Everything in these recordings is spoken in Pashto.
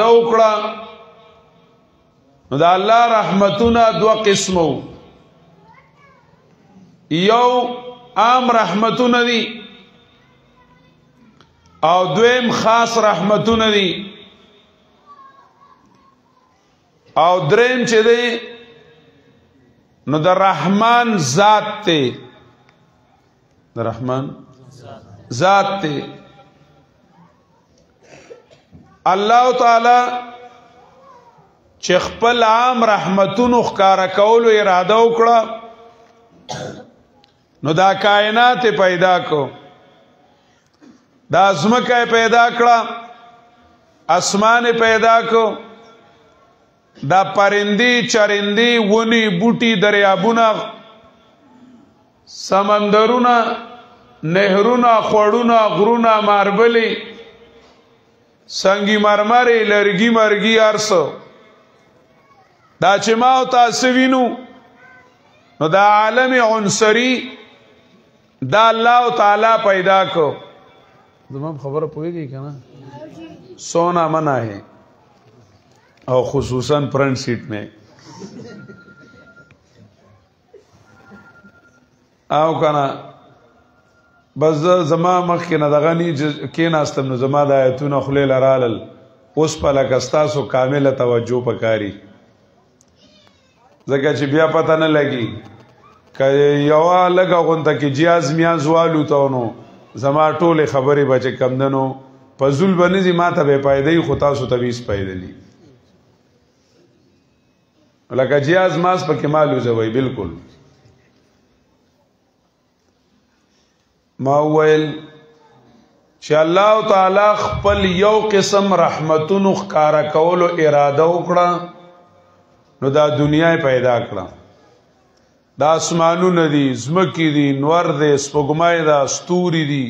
وکړه نو دا الله رحمتونه دو قسمو یو عام رحمتونه دي او دویم خاص رحمتونه دي او دریم چې دی نو د رحمان ذات ته د رحمان ذات ته الله تعالی چې خپل عام رحمتونو ښکارا کولو اراده وکړه نو دا کائنات پیدا کو دا ځمکه پیدا کړه اسمان پیدا کو دا پرندی چرندی ونی بوټي دریابونه سمندرونه نهرونه خوړونه غرونه ماربلی سنگی مرمری لرگی مرگی ارسو دا چې ما او تاسو وینو نو دا عالم عنصری دا الله تعالی پیدا کو زمام خبره پوهیږي کنه سونا منع ہے اور خصوصاً فرنٹ سیٹ میں او کنه بس زما مخ کې نه دغنی کې ناستم نو زما د آیتونه خلیل رالل اوس په لکستاسو کامله توجه پکاري ځکه چې بیا پته نه لګي که یو لګه غونته کې جیاز میاز والو ته نو زما ټولې خبرې به چې کمدنو په زول بنځي ما ته به پایدې خو تاسو ته ویس پایدلی لکه جیاز ماس پکې مالو زوی بالکل ما ویل چې الله تعالی خپل یو قسم رحمتونو ښکارا کولو اراده وکړه نو دا دنیا پیدا کړه دا اسمانونه دي زمکی دي نور دي سپوږمۍ دا ستوري دي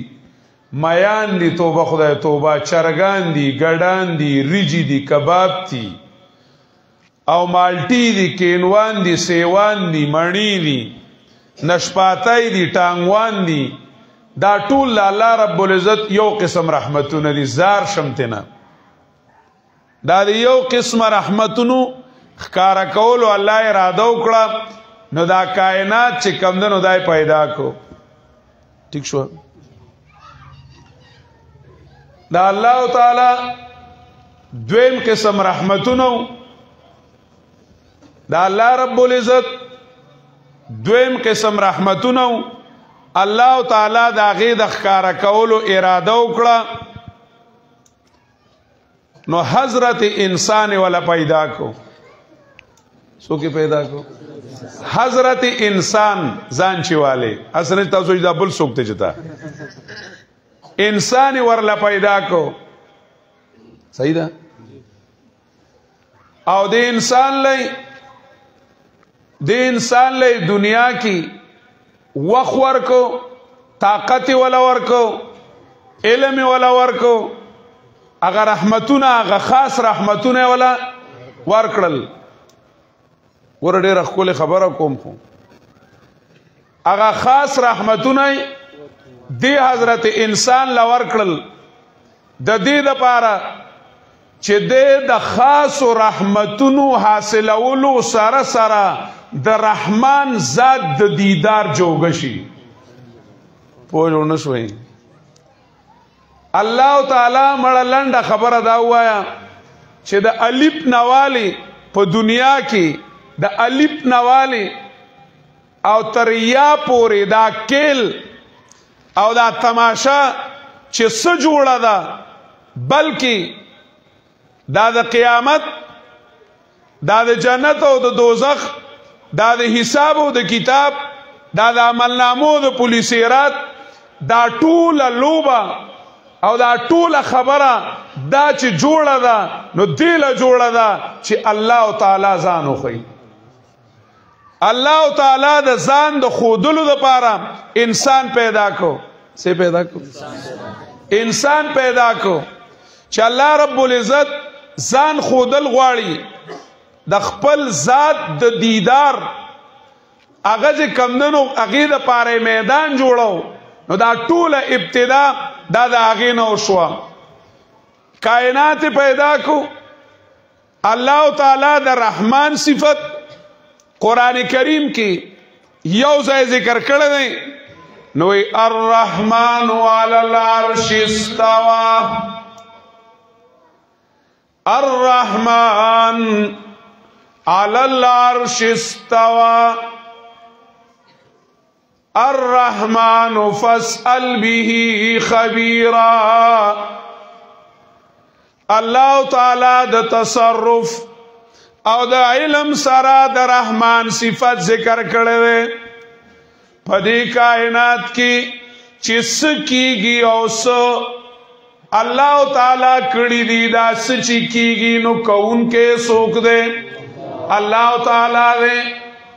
میان دي توبه خدای توبه چرګان دي ګډان دي ریجی دي کباب دي او مالټي دي کینوان دي سیوان دي مڼی دي نشپاتای دي ټانګوان دي دا ټول الله رب العزت یو قسم رحمتونه دي زار شمتنا دا دی یو قسم رحمتونو ښکارا کولو الله اراده وکړه نو دا کائنات چې کمدنو دای پیدا کو ٹھیک شو دا الله تعالی دویم قسم رحمتونو دا الله رب العزت دویم قسم رحمتونو الله تعالی دا غي د ښکارا کولو اراده وکړه نو حضرت انسان ولا پیدا کو سو کې پیدا کو حضرت انسان ځان چواله اصل تاسو دا بل سوکته چتا انسان ورلا پیدا کو صحیح ده او د انسان لئی دنیا کی وخت ورکو طاقت ولا ورکو علم ولا ورکو اگر رحمتونه اگر خاص رحمتونه ولا ورکړل ور ډېر خپل خبره کوم خو اگر خاص رحمتونه دی حضرت انسان لا ورکړل د دې لپاره چې د خاص رحمتونو حاصلولو سره سره د رحمان ذات د دیدار جوګشي پوه نه شوي الله تعالی مړه لنډه خبره دا وایا چې د الف نوالی په دنیا کې د الف نوالی او تریا پورې دا کېل او دا تماشا چې څه جوړه ده بلکې دا د قیامت دا د جنت او د دوزخ دا د حساب او د کتاب دا د عملنامو د پولیسیرات دا ټوله لوبه او دا ټوله خبره دا چې جوړه ده نو دیله جوړه ده چې الله تعالی ځان وښیي الله تعالی د ځان د ښودلو دپاره انسان پیدا کو څه پیدا کو انسان پیدا کو چې الله رب العزت ځان ښودل غواړي د خپل ذات د دیدار هغه چې کمدنو هغې دپاره میدان جوړو نو دا ټوله ابتدا دا د هغې نه وشوه کائنات پیدا کو الله تعالی د رحمان صفت قرآن کریم کې یو ځای ذکر کړی دی نو الرحمن علی العرش استوى الرحمن علی العرش استوى الرحمن فاسأل به خبيرا الله تعالی د تصرف او د علم سره د رحمان صفت ذکر کړي وي په دې کائنات کې چې سکیږي او څه الله تعالی کړي دي دا سچ کیږي نو کون کې سوک دے الله تعالی دې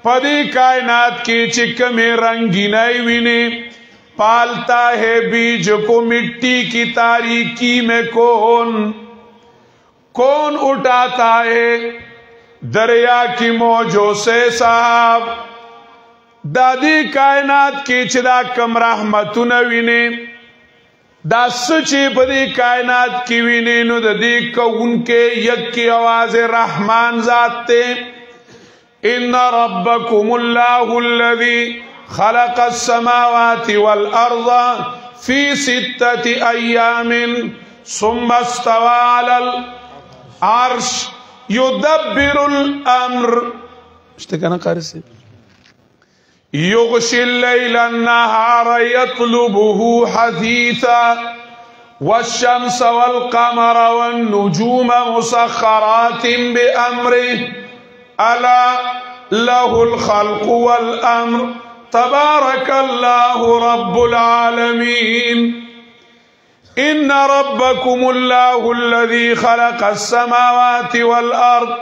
په دې کائنات کې چې کومه رنگینای ویني پالتا ہے بیج کو مٹی کی تاریکی میں کون اٹھاتا ہے دریا کی موجوں سے صاحب دادی کائنات کی چدا کم رحمتون وینے دا سچی پدی کائنات کی وینے نو دادی کون کے یک کی آواز رحمان ذات تے ان ربکم اللہ الذی خلق السماوات والارض فی 6 ایام ثم استوى على العرش يدبر الامر اشتكنا قارسي يغشي الليل النهار يطلبه حثيثا والشمس والقمر والنجوم مسخرات بأمره ألا له الخلق والأمر تبارك الله رب العالمين إن ربكم الله الذي خلق السماوات والأرض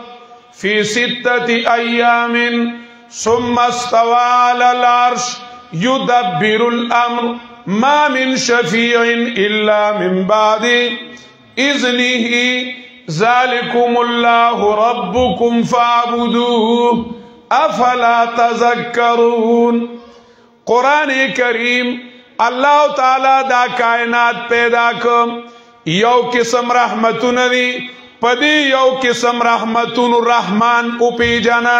في 6 أيام ثم استوى على العرش يدبر الأمر ما من شفيع إلا من بعد إذنه ذلكم الله ربكم فاعبدوه أفلا تذكرون قرآن کریم اللہ تعالی دا کائنات پیدا کم یو قسم رحمتون دی پدی یو قسم رحمتون رحمان او پی جانا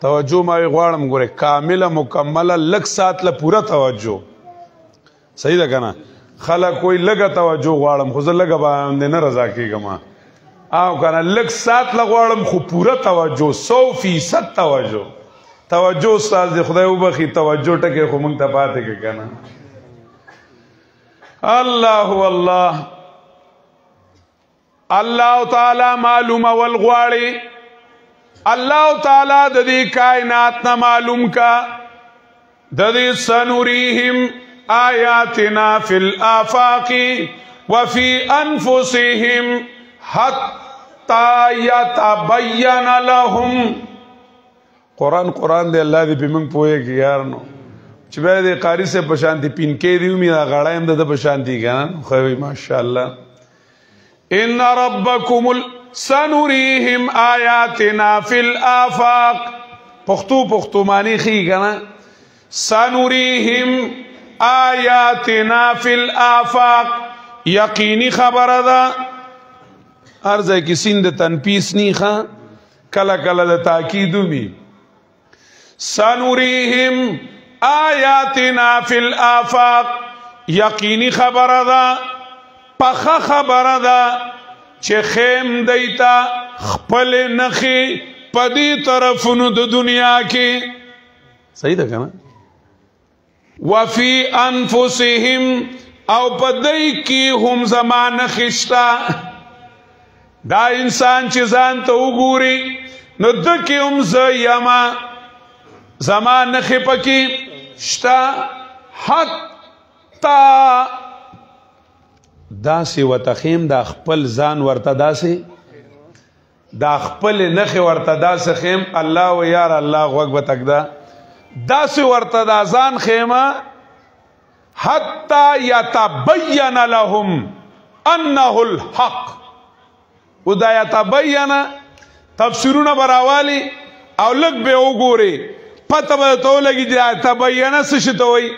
توجہ ماوی غوارم گورے کامل مکمل لگ سات لپورا توجہ صحیح دا کنا خلق کوئی لگا توجہ غوارم خوزر لگا باندے نا رضا کی گما آو کنا لگ سات لغوارم خو پورا توجہ 100% توجہ توجہ استاد دے خدای وبخی توجہ ٹکے خو منگ تپاتے کے کنا اللہ اللہ تعالی معلوم والغواڑی اللہ تعالی ددی کائنات نا معلوم کا ددی سنوریہم آیاتنا فی الآفاق وفی انفسہم حتی یتبین لهم قرآن دے اللہ دی پی منگ پوئے کی یارنو چبہ دے قاری سے پشانتی پینکے دیو می دا غڑائم دا پشانتی کنا خوی ماشاءاللہ ان ربکم سنوریہم آیاتنا فی الآفاق پختو مانی خی کنا سنوریہم آیاتنا فی الآفاق یقینی خبر دا ارزہ کی سند تنپیس نی خان کلا دا تاکیدو می سنوریہم آیاتنا فی الآفاق یقینی خبر دا پخا خبر دا چه خیم دیتا خپل نخی پدی طرفنو د دنیا کی صحیح دا کنا وفی انفسهم او پدی کی هم زمان خشتا دا انسان چیزان تا اگوری نو دکی هم زیما زمان نخی پکی شتا حتی دا سی و تخیم دا خپل زان ورطا دا سی دا خپل نخی ورطا دا سی خیم اللہ و یار اللہ غوک بتک دا سی ورطا دا زان خیمہ حتی یتبین لهم انه الحق و دا یتبین تفسیرون براوالی او لگ بے او گوری پتہ با تو لگی دا یتبین سشتوئی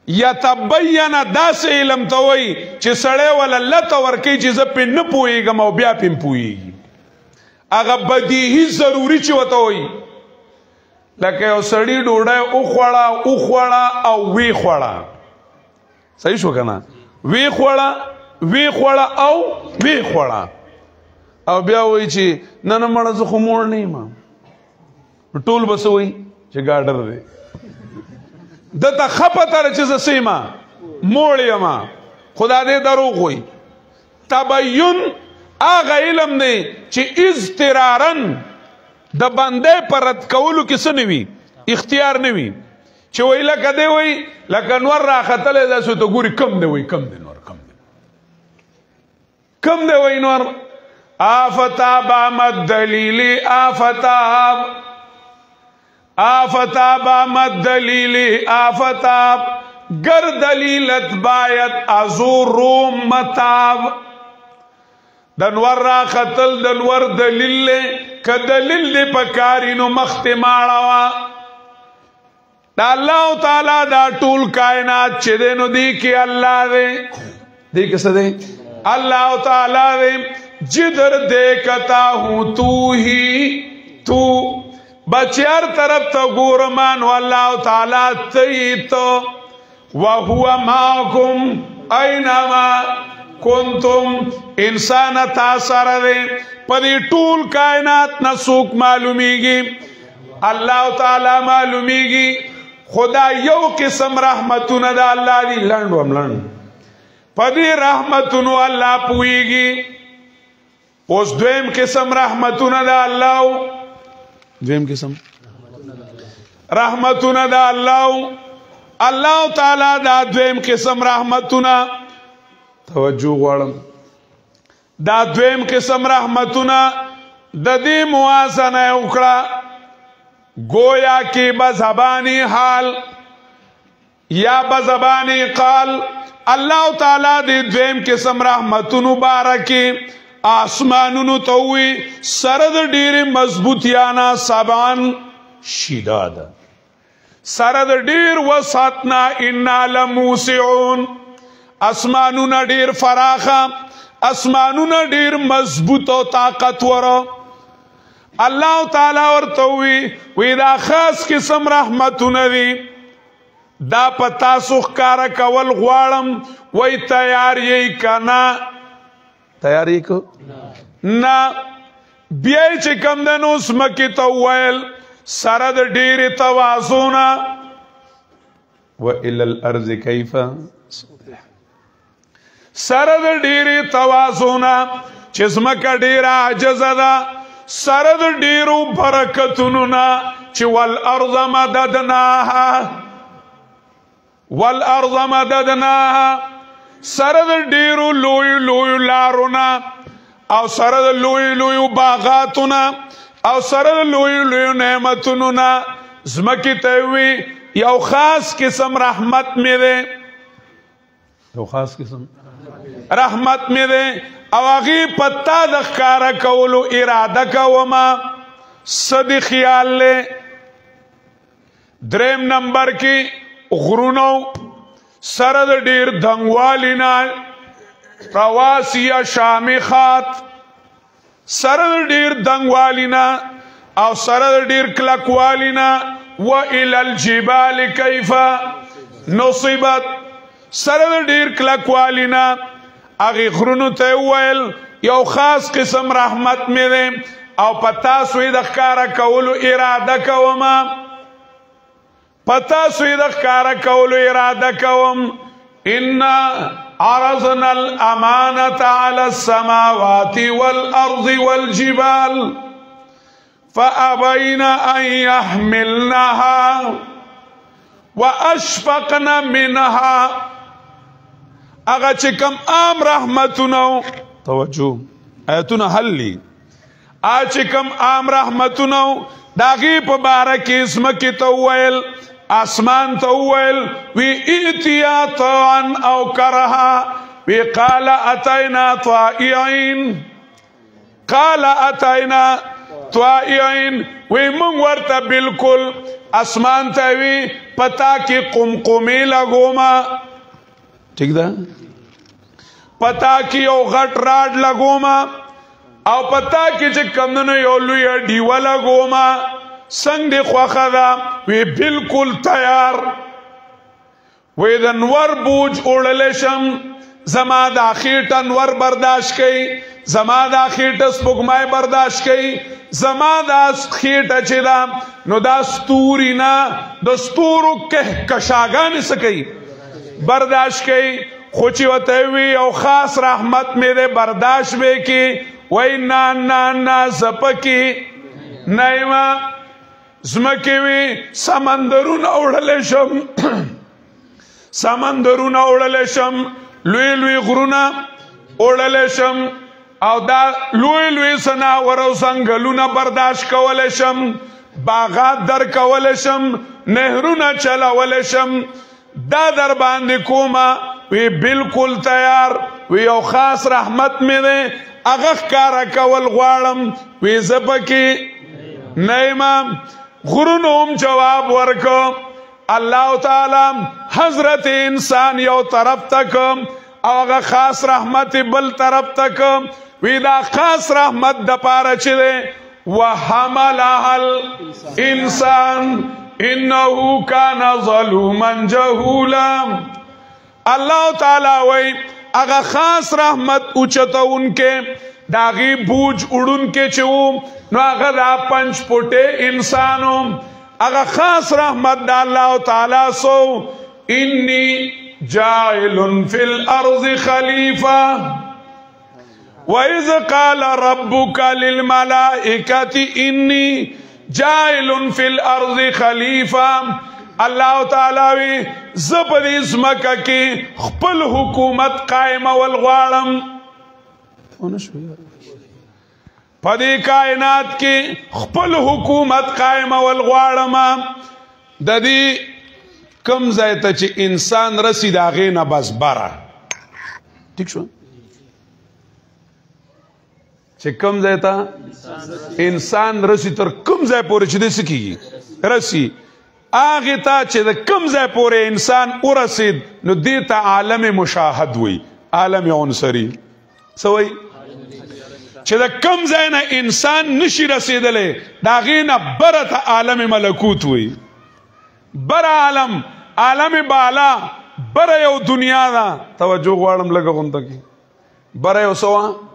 یتبین داسې علم ته وایي چې سړی ولا لته ورکوي چې زه پې نه پوهېږم او بیا پې پوهېږي هغه بدیهي ضروري چې ورته وایي لکه یو سړي ډوډۍ وخوړه او وی خوړه صحیح شو که نه وی خوړه او وی خوړه او بیا وایي چې نه مړه زه خو موړ نه یم ټول به څه وایي چې ګاډر دی دته ښه پته ده چې زه څه یم موړ یم خو دا دې دروغ وایي تبین هغه علم دی چې اضطرارن د بندې پر رد کولو کې څه نه وي اختیار نه وي چې وایي لکه دی وایي لکه نور راختلی داسې ته ګوري کم دی وایي کم دی نور کم دی وایي نور آفتاب آمد دلیلی آفتاب آمد دلیلی آفتاب گر دلیلت باید ازور روم متاب دنور را خطل دنور دلیل لے که دلیل دے پکاری نو مخت ماڑاوا دا اللہ تعالی دا ټول کائنات چه دے نو دی کی اللہ دے کس دے اللہ تعالی دے جدر دیکھتا ہوں تو ہی تو بچیار طرف تا گورمان واللہ تعالی تیتو وَهُوَ مَعَكُمْ أَيْنَمَا كُنْتُمْ انسان تاثر دے پدی ټول کائنات نسوک معلومیگی اللہ تعالی معلومیگی خدا یو قسم رحمتون دا اللہ دی لنڈ پدی رحمتون اللہ پوئیگی اس دویم قسم رحمتون دا اللہ دویم قسم رحمتون دا اللہ تعالی دا دویم قسم رحمتون توجہ غواړم دا دویم قسم رحمتون د دې موازنه وکړه گویا کې بزبانی حال یا بزبانی قال اللہ تعالی دې دویم قسم رحمتون مبارکی آسمانونو تووی سرد ډیر مضبوطیانا سبان شداد سرد ډیر وساتنا انا لموسعون اسمانونا ډیر فراخه اسمانونا ډیر مضبوط او طاقتور الله تعالی ورته وی دا خاص قسم رحمتونه دي دا پتا سوخکار کول غواړم وی تیار یې کنا تیار یې کو نه بیا چې کم دنو سمکی ته ویل سره د ډیر توازن و الى الارض کیف سره د ډیره توازن چې زمکه ډیره عجز ده سره د ډیرو برکتونو نه چې والارض مددناها سره د ډیرو لوی لارونه او سره د لوی باغاتونه او سره د لوی نعمتونو نه زمکه ته وی یو خاص قسم رحمت مې ده یو خاص قسم رحمت میں دے او اغی پتا د ښکارا کولو اراده کوما صدی خیال لے دریم نمبر کی غرونو سرد ډیر دنگوالینا رواسی شامخات سرد ډیر دنگوالینا او سرد ډیر کلکوالینا و الى الجبال کیف نصبت سرد ډیر کلکوالینا اغی غرونو ته ویل یو خاص قسم رحمت مې ده او پتا سوی د ښکارا کولو اراده کوم ان عرضنا الامانه على السماوات والارض والجبال فابين ان يحملنها واشفقن منها اگا چکم عام رحمتونو توجہ ایتون حلی چکم عام رحمتونو داغی پا بارکی اسمکی توویل آسمان توویل وی ایتیا طوعن او کرها وی قال اتینا طائعین وی مونږ ورته بالکل اسمان ته وی پتا کې قمقمې لګوما ٹھیک ده پتا کې یو غټ راډ لګوما او پتا کې چې کمنو یو لوی ډیوه لګوما څنګه دی خوښه ده وی بالکل تیار وی د نور بوج اوړلی شم زما دا خېټه نور برداشت کوي زما دا خېټه سپوږمۍ برداشت کوي زما دا خېټه چې ده نو دا ستوري نه د ستورو کشاګانې څه کوي برداشت کوي خو چې ورته وي یو خاص رحمت مې دی برداشت به کې وای نه نه نه زه پکې نه یم ځمکې وي سمندرونه وړلی شم سمندرونه وړلی شم لوی لوی غرونه وړلی شم او دا لوی لوی ځناور او ځنګلونه برداشت کولی شم باغات در کولی شم نهرونه چلولی شم دا در باندې کومه وی بالکل تیار وی یو خاص رحمت مې دی هغه ښکاره کول غواړم وی زه پکې نه یم غرونو هم جواب ورکو الله تعالی حضرت انسان یو طرف تک او هغه خاص رحمت بل طرف تک وی دا خاص رحمت د پاره چې دی وحملها الانسان انه كان ظلوما جهولا الله تعالی وی هغه خاص رحمت اوچتونکې داغي بوج اڑونکې چې وو نو هغه دا پنځ پټه انسانو هغه خاص رحمت د الله تعالی سو انی جاعل فی الارض خلیفہ وَإِذْ قَالَ رَبُّكَ لِلْمَلَائِكَةِ إِنِّي جَاعِلٌ فِي الْأَرْضِ خَلِيفَةً اللہ تعالی وی زبدی ازمکا کی خپل حکومت قائم والغوارم پدی کائنات کی خپل حکومت قائم والغوارم ددی کم زیتا چی انسان رسی داغین بس برا ٹھیک شو چې کم ځای ته انسان رسی تر کم ځای پورې چې دې څه کېږي رسی هغې ته چې د کم ځای پورې انسان ورسید نو دې ته عالم مشاهد وي عالم عنصري څه وایي چې د کم ځای نه انسان نشي رسېدلی د هغې نه بره ته عالم ملکوت وي بره عالم بالا بره یو دنیا ده توجه غواړم لږه غونته کې بره یو څه وه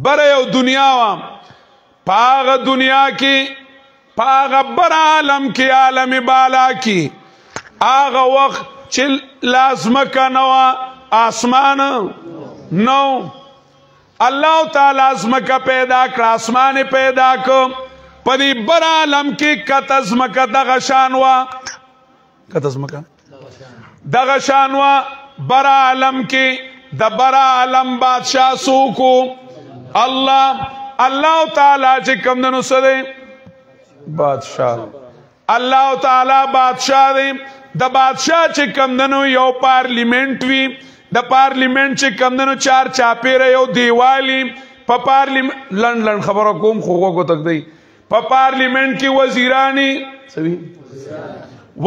بره یو دنیا وام پاغ دنیا کی پاغ بر عالم کی عالم بالا کی آغا وقت چل لازمکا نوا آسمان نو اللہ تعالی ازمکا پیدا کر آسمان پیدا کر پدی بر عالم کی کت ازمکا دغشانوا کت ازمکا دغشانوا بر عالم کی دبر عالم بادشاہ سوکو اللہ تعالی چې کم دنو سده بادشاہ اللہ تعالی بادشاہ دی د بادشاہ چې کم دنو یو پارلیمنٹ وی د پارلیمنٹ چې کم دنو چار چاپیره یو دیوالی په پارلیمنٹ لن خبرو کوم خوغو کو تک دی په پارلیمنٹ کی وزیرانی سوی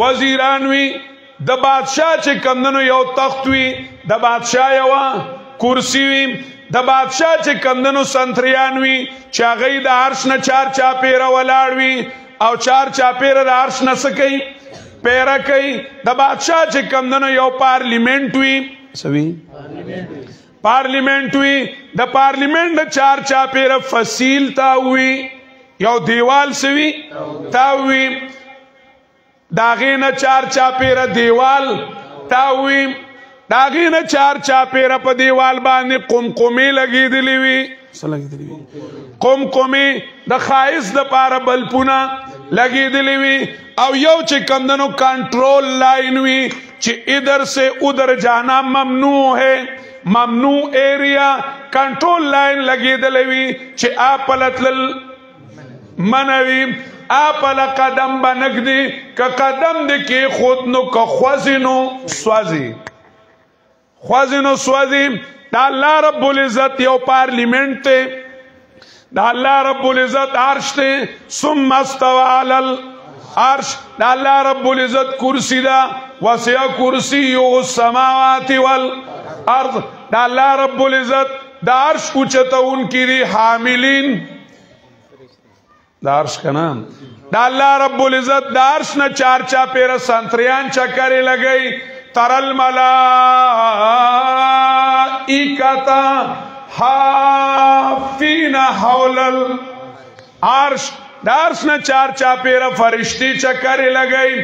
وزیران وی د بادشاہ چې کم دنو یو تخت وی د بادشاہ یو کرسی وی د بادشاہ چې کمدنو سنتریان وي چې هغوی د عرش نه چار چاپیره ولاړ وي او چار چاپیره د عرش نه څه کوي پیره کوي د بادشاہ چې کمدنو یو پارلیمنٹ وي څه وي پارلیمنٹ وي د پارلیمنٹ د چار چاپیره فصیل تا وي یو دیوال څه وي تا وي د هغې نه چار چاپیره دیوال تا وي داغی نه چار چاپیره په دیوال باندې قمقمې لګېدلې وي قمقمې د ښایست دپاره بلپونه لګېدلې وي او یو چې کمدنو کنټرول لاین وي چې ادھر سے ادھر جانا ممنوع ہے ممنوع ایریا کنټرول لاین لګېدلې وي چې آپله تلل منع وي آپله قدم به نږدي که قدم دې کېښود نو که خوځي نو سوځي خوازنو سوازی دا اللہ رب العزت یو پارلیمنٹ تے دا اللہ رب العزت عرش تے ثم استوى على العرش دا اللہ رب العزت کرسی دا وسع کرسیہ السماوات والارض دا اللہ رب العزت دا عرش اوچتا ان کی دی حاملین دا عرش کا نام دا اللہ رب العزت دا عرش نا چار چاپیر سنتریان چکرے لگئی ترل ملائکتا حافین حول العرش دا عرش نا چار چاپیر فرشتی چکرے لگئی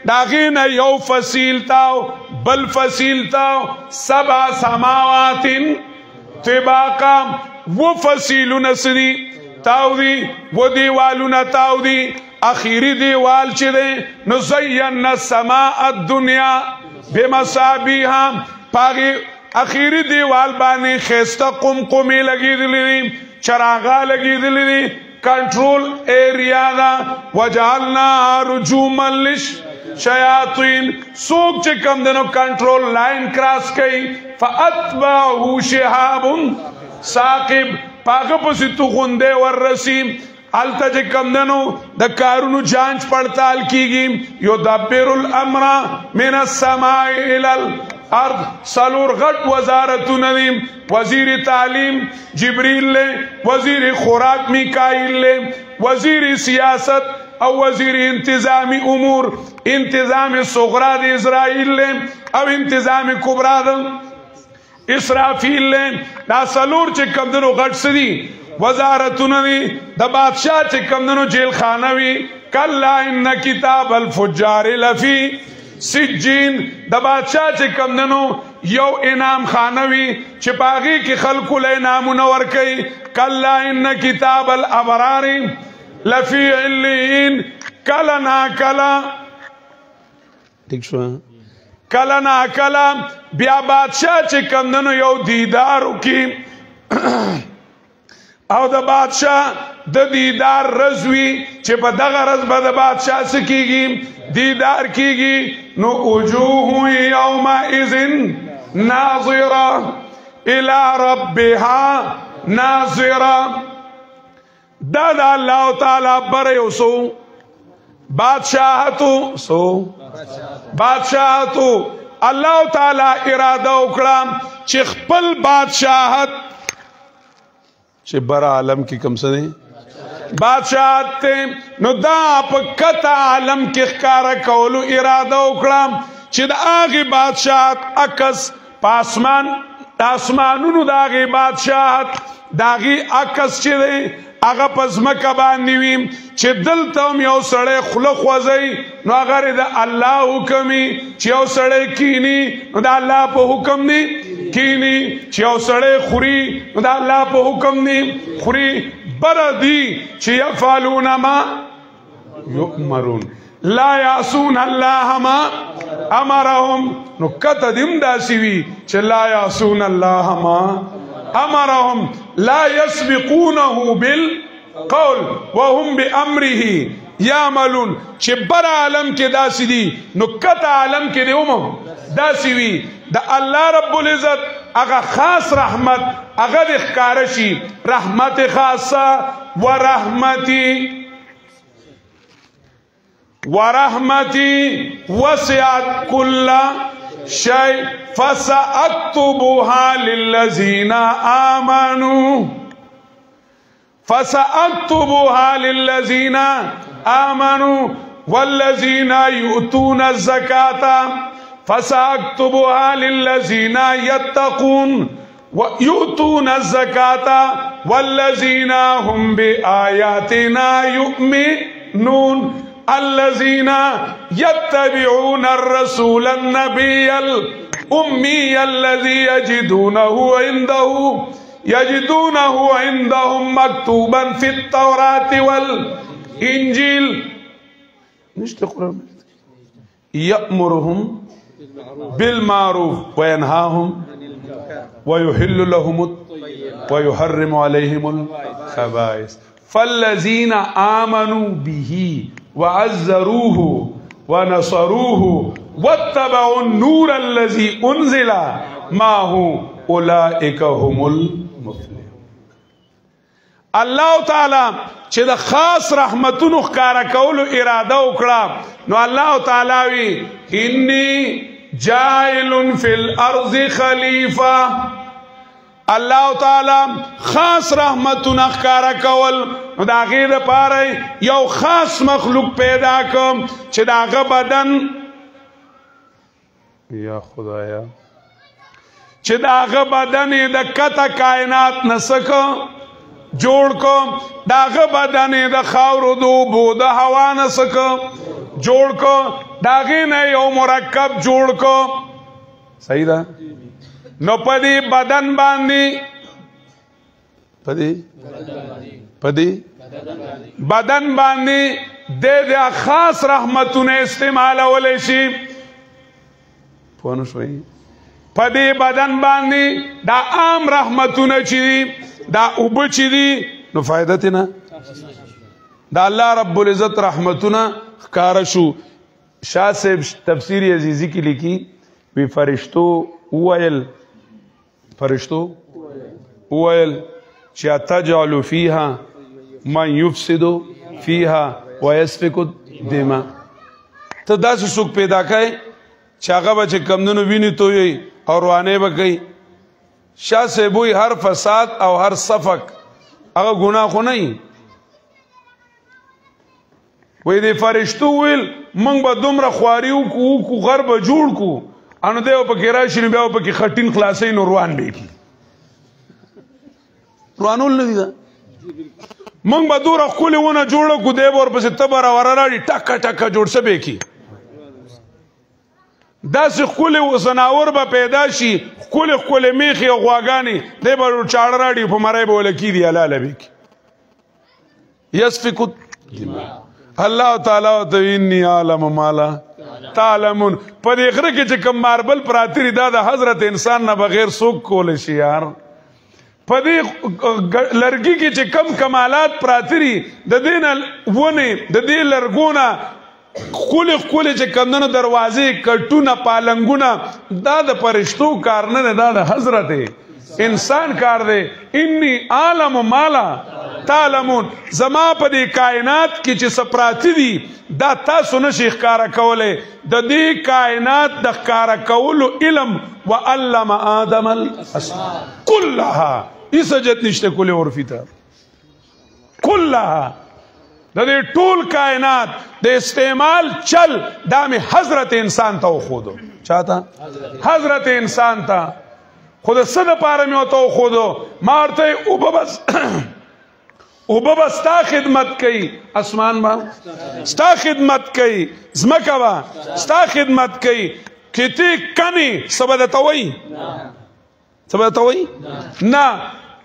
داغین یو فصیل تاو بل فصیل تاو سبع سماوات طباقا وہ فصیلو نسدی تاو دی وہ دیوالو نتاو دی اخیری دیوال چی دے نزین السماء الدنیا بمصابیہا پاگی اخیری دیوال بانی خیستا قمقمی لگی دلی دی چراغا لگی دلی دی کنٹرول ایریا دا وجعلنا رجوما للشیاطین سوک چکم دنو کنٹرول لائن کراس کئی فاتبعہو شہاب ثاقب پاگا پسی تو غندے والرسیم علتا چکم دنو دا کارونو جانچ پڑتال کی گی یدبر الامر من السماء الى الارض سالور غٹ وزارتو ندیم وزیر تعلیم جبریل لے وزیر خوراک میکائیل لے وزیر سیاست او وزیر انتظامی امور انتظام صغرا دی اسرائیل لے او انتظام کبرا دا اسرافیل لے دا سالور چکم دنو غٹ سدی وزارتو ندی دا بادشاہ چکم دنو جیل خانوی کلا ان کتاب الفجار لفی سجین دا بادشاہ چکم دنو یو انام خانوی چپاگی کی خلقو لے نامو نور کئی کلا ان کتاب الابرار لفی علیین کلا نا کلا ٹھیک شو ہے کلا نا کلا بیا بادشاہ چکم دنو یو دیدارو کی او دا بادشاہ دا دیدار رزوی چی پا دغا رز با دا بادشاہ سکی گی دیدار کی گی نو وجوہ یوم اذن ناظرہ الى ربها ناظرہ دا دا اللہ تعالی بریو سو بادشاہتو سو بادشاہتو اللہ تعالی ارادہ اکڑام چی خپل بادشاہت چی برا عالم کی کم سنے بادشاہت تے نو دا پا کتا عالم کی خکارا کولو ارادہ اکڑام چی دا آغی بادشاہت اکس پا آسمانونو دا آغی بادشاہت دا آغی اکس چی دے آغا پزمکا باندیویم چی دلتاوم یو سڑے خلق وزی نو اگر دا اللہ حکمی چی یو سڑے کینی نو دا اللہ پا حکم دی کینی چی یو سڑے خوری نو دا اللہ پا حکم دی خوری بردی چی یفعلون ما یؤمرون لا یعصون اللہ ما امرهم نو کتا دم دا سیوی چی لا یعصون اللہ ما امرهم لا يسبقونه بالقول وهم بامره يعملون چه بر عالم کے داسی دی نکت عالم کے دی داسی وی دا اللہ رب العزت اگا خاص رحمت اگا دخکارشی رحمت خاصا ورحمتی وسعت کل شيء فسأكتبها للذين آمنوا فسأكتبها للذين آمنوا والذين يؤتون الزكاة فسأكتبها للذين يتقون ويؤتون الزكاة والذين هم بآياتنا يؤمنون الذين يتبعون الرسول النبي الأمي الذي يجدونه عندهم مكتوبا في التوراة والإنجيل يأمرهم بالمعروف وينهاهم ويحل لهم ويحرم عليهم الخبائث فالذين آمنوا به وعزروه ونصروه واتبعوا النور الذي انزل معه اولئك هم المفلحون الله تعالی چې د خاص رحمتونو ښکارا کولو اراده وکړه نو الله تعالی وی انی جاعل فی الارض خلیفہ الله تعالی خاص رحمتونه ښکارا کول نو دا غیر پاره یو خاص مخلوق پیدا کوم چې داغه بدن یا خدایا چې داغه بدن د کته کائنات نسکو جوړ کوم داغه بدن د خاورو د اوبو د هوا نسکو جوړ کو داغه نه یو مرکب جوړ کو صحیح ده نو پدی بدن باندې پدی بدن باندې د خاص رحمتونه استعمال ولې شي پونه شوي پدی بدن باندې دا عام رحمتونه چي دا اوب چي دي نو فائدت نه دا الله رب العزت رحمتونه ښکارا شو شاه صاحب تفسیر عزیزی کی لیکي وی فرشتو ویل چې تجعل فيها من يفسد فيها ويسفك الدماء ته داسې څوک پیدا کړي چې هغه به چې کمدنو ویني تویي او روانې به کوي شاه صاحب وی هر فساد او هر سفک هغه ګناه خو نه وی دی فرشتو ویل منگ با دومره خواریو کو غرب جوړ کو انو دیو پا کی راشی نو بیاو پا کی خطین خلاسی نو روان بیکی روانول ندی دا منگ با دور اخولی ونا جوڑا کو دیو اور پسی تبر ورارا ٹکا ٹکا جوڑ سبے کی دا سی خولی زناور با پیدا شی خولی میخی و غواگانی دی با چاڑ راڑی پا مرائی با ولکی دی علالا بیکی یسفکو اللہ تعالی تو انی عالم مالا تعلمون پا دیکھ رکھے چه کم ماربل پراتری دا حضرت انسان نا بغیر سوک کولے شی یار پا دیکھ لرگی کی چه کم کمالات پراتری دا دین ونی دا دی لرگونا خولی چه کمدنو دروازی کٹونا پالنگونا دا دا پرشتو کارنن دا دا حضرت انسان کار دے انی عالم مالا تعلمون زما په دې کائنات کې چې سپراتی دي دا تاسو نشي ښکارا کولې د دې کائنات د ښکارا کولو علم وعلم آدم الاسماء كلها اسجد نشته کوله ورفیتا كلها د دې ټول کائنات د استعمال چل دا می حضرت انسان ته خودو چاته حضرت انسان ته خود صد پاره می وته خودو مارته او بس او بابا ستا خدمت کئی اسمان با ستا خدمت کئی زمکا با ستا خدمت کئی کتی کنی سبدتوئی نا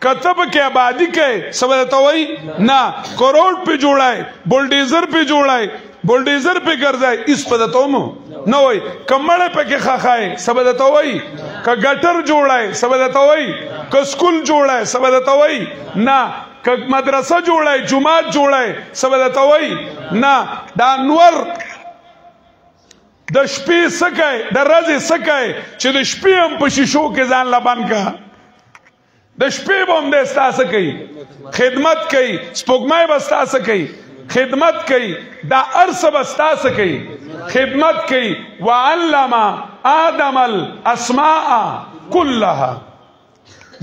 کتب کے آبادی کئی سبدتوئی نا کروڑ پہ جوڑائے بولڈیزر پہ جوڑائے بولڈیزر پہ گرزائے اس پدتومو نوئی کمڑے پہ کے خاکھائے سبدتوئی کا گٹر جوڑائے سبدتوئی کا سکول جوڑائے سبدتوئی نا که مدرسه جوړای جماعت جوړای سبدته وای نه دا انور د شپې سکای د ورځې سکای چې د شپې هم په شیشو کې ځان لبان کا د شپې به هم د ستاسو کوي خدمت کوي سپوږمۍ به ستاسو کوي خدمت کوي دا ارس به ستاسو کوي خدمت کوي وعلم آدم الاسماء كلها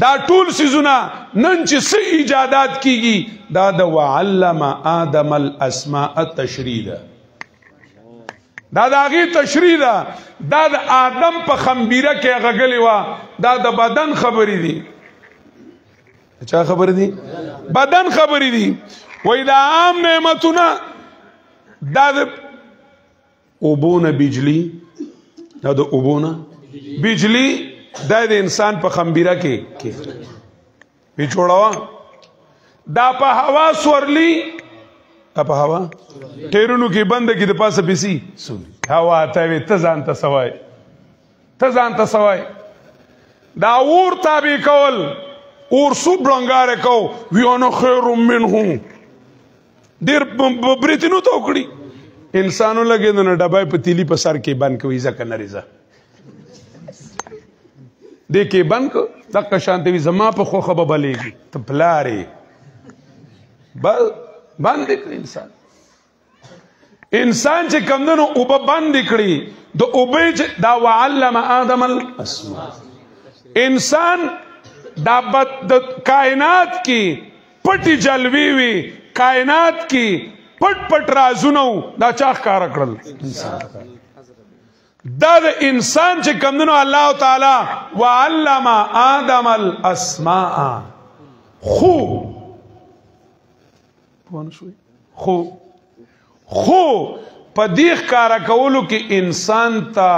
دا ټول سيزونه نن چې څه ایجادات کیږي دا د وعلم آدم الاسماء تشریح ده دا د هغې تشریح ده دا د آدم په خمبیره کې غږلې وه دا د بدن خبرې دي چا خبرې دي بدن خبرې دي وایي دا عام نعمتونه دا د اوبونه بجلی دا د اوبونه بجلی دا د انسان په خمبیره کې پی جوړاوه دا په هوا سورلی دا په هوا ټیرونو کې بند کې د پاسه پیسي سورلی هوا ته وي ته ځان ته سوای دا اور تابع کول اور سو بلنګاره کو ویونو خیر منه ډیر بریتینو ته وکړي انسانو لګې نو ډبای په تیلی په سر کې بند کوي ځکه نریزه دې کې بند کو دغه شانتي زما په خوخه به بلېږي ته پلارې باندې کړي انسان چې کمدنو اوبه باندې کړي د اوبه دا وعلم آدم الاسماء انسان دا د کائنات کی پټي جلوي وي کائنات کی پټ رازونه دا چا ښکارا کړل دا د انسان چې کمدنو الله تعالی وعلم آدم الاسماء خو په دې ښکارا کولو کې انسان ته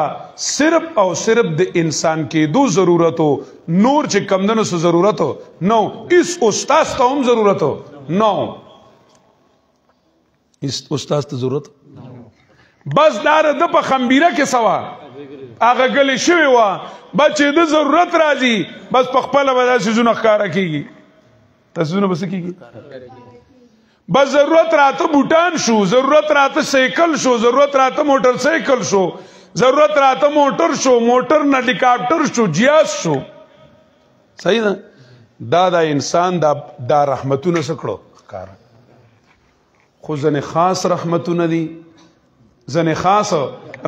صرف او صرف د انسان کېدو ضرورتو نور چې کمدنو سو ضرورتو نو اس استاد ته هم ضرورتو نو اس استاد ته ضرورت بس دار د په خمبيره کې سوا هغه غلې شوی و بچې د ضرورت راځي بس په خپل ودا سيزونه ښکارا کیږي تاسو بس کیږي بس ضرورت راته بوټان شو ضرورت راته سایکل شو ضرورت راته موټر سایکل شو ضرورت راته موټر شو موټر نه هلیکاپټر شو جیاز شو صحیح ده دا انسان دا رحمتونه سکړو ښکارا خو ځنې خاص رحمتونه دي ځنې خاص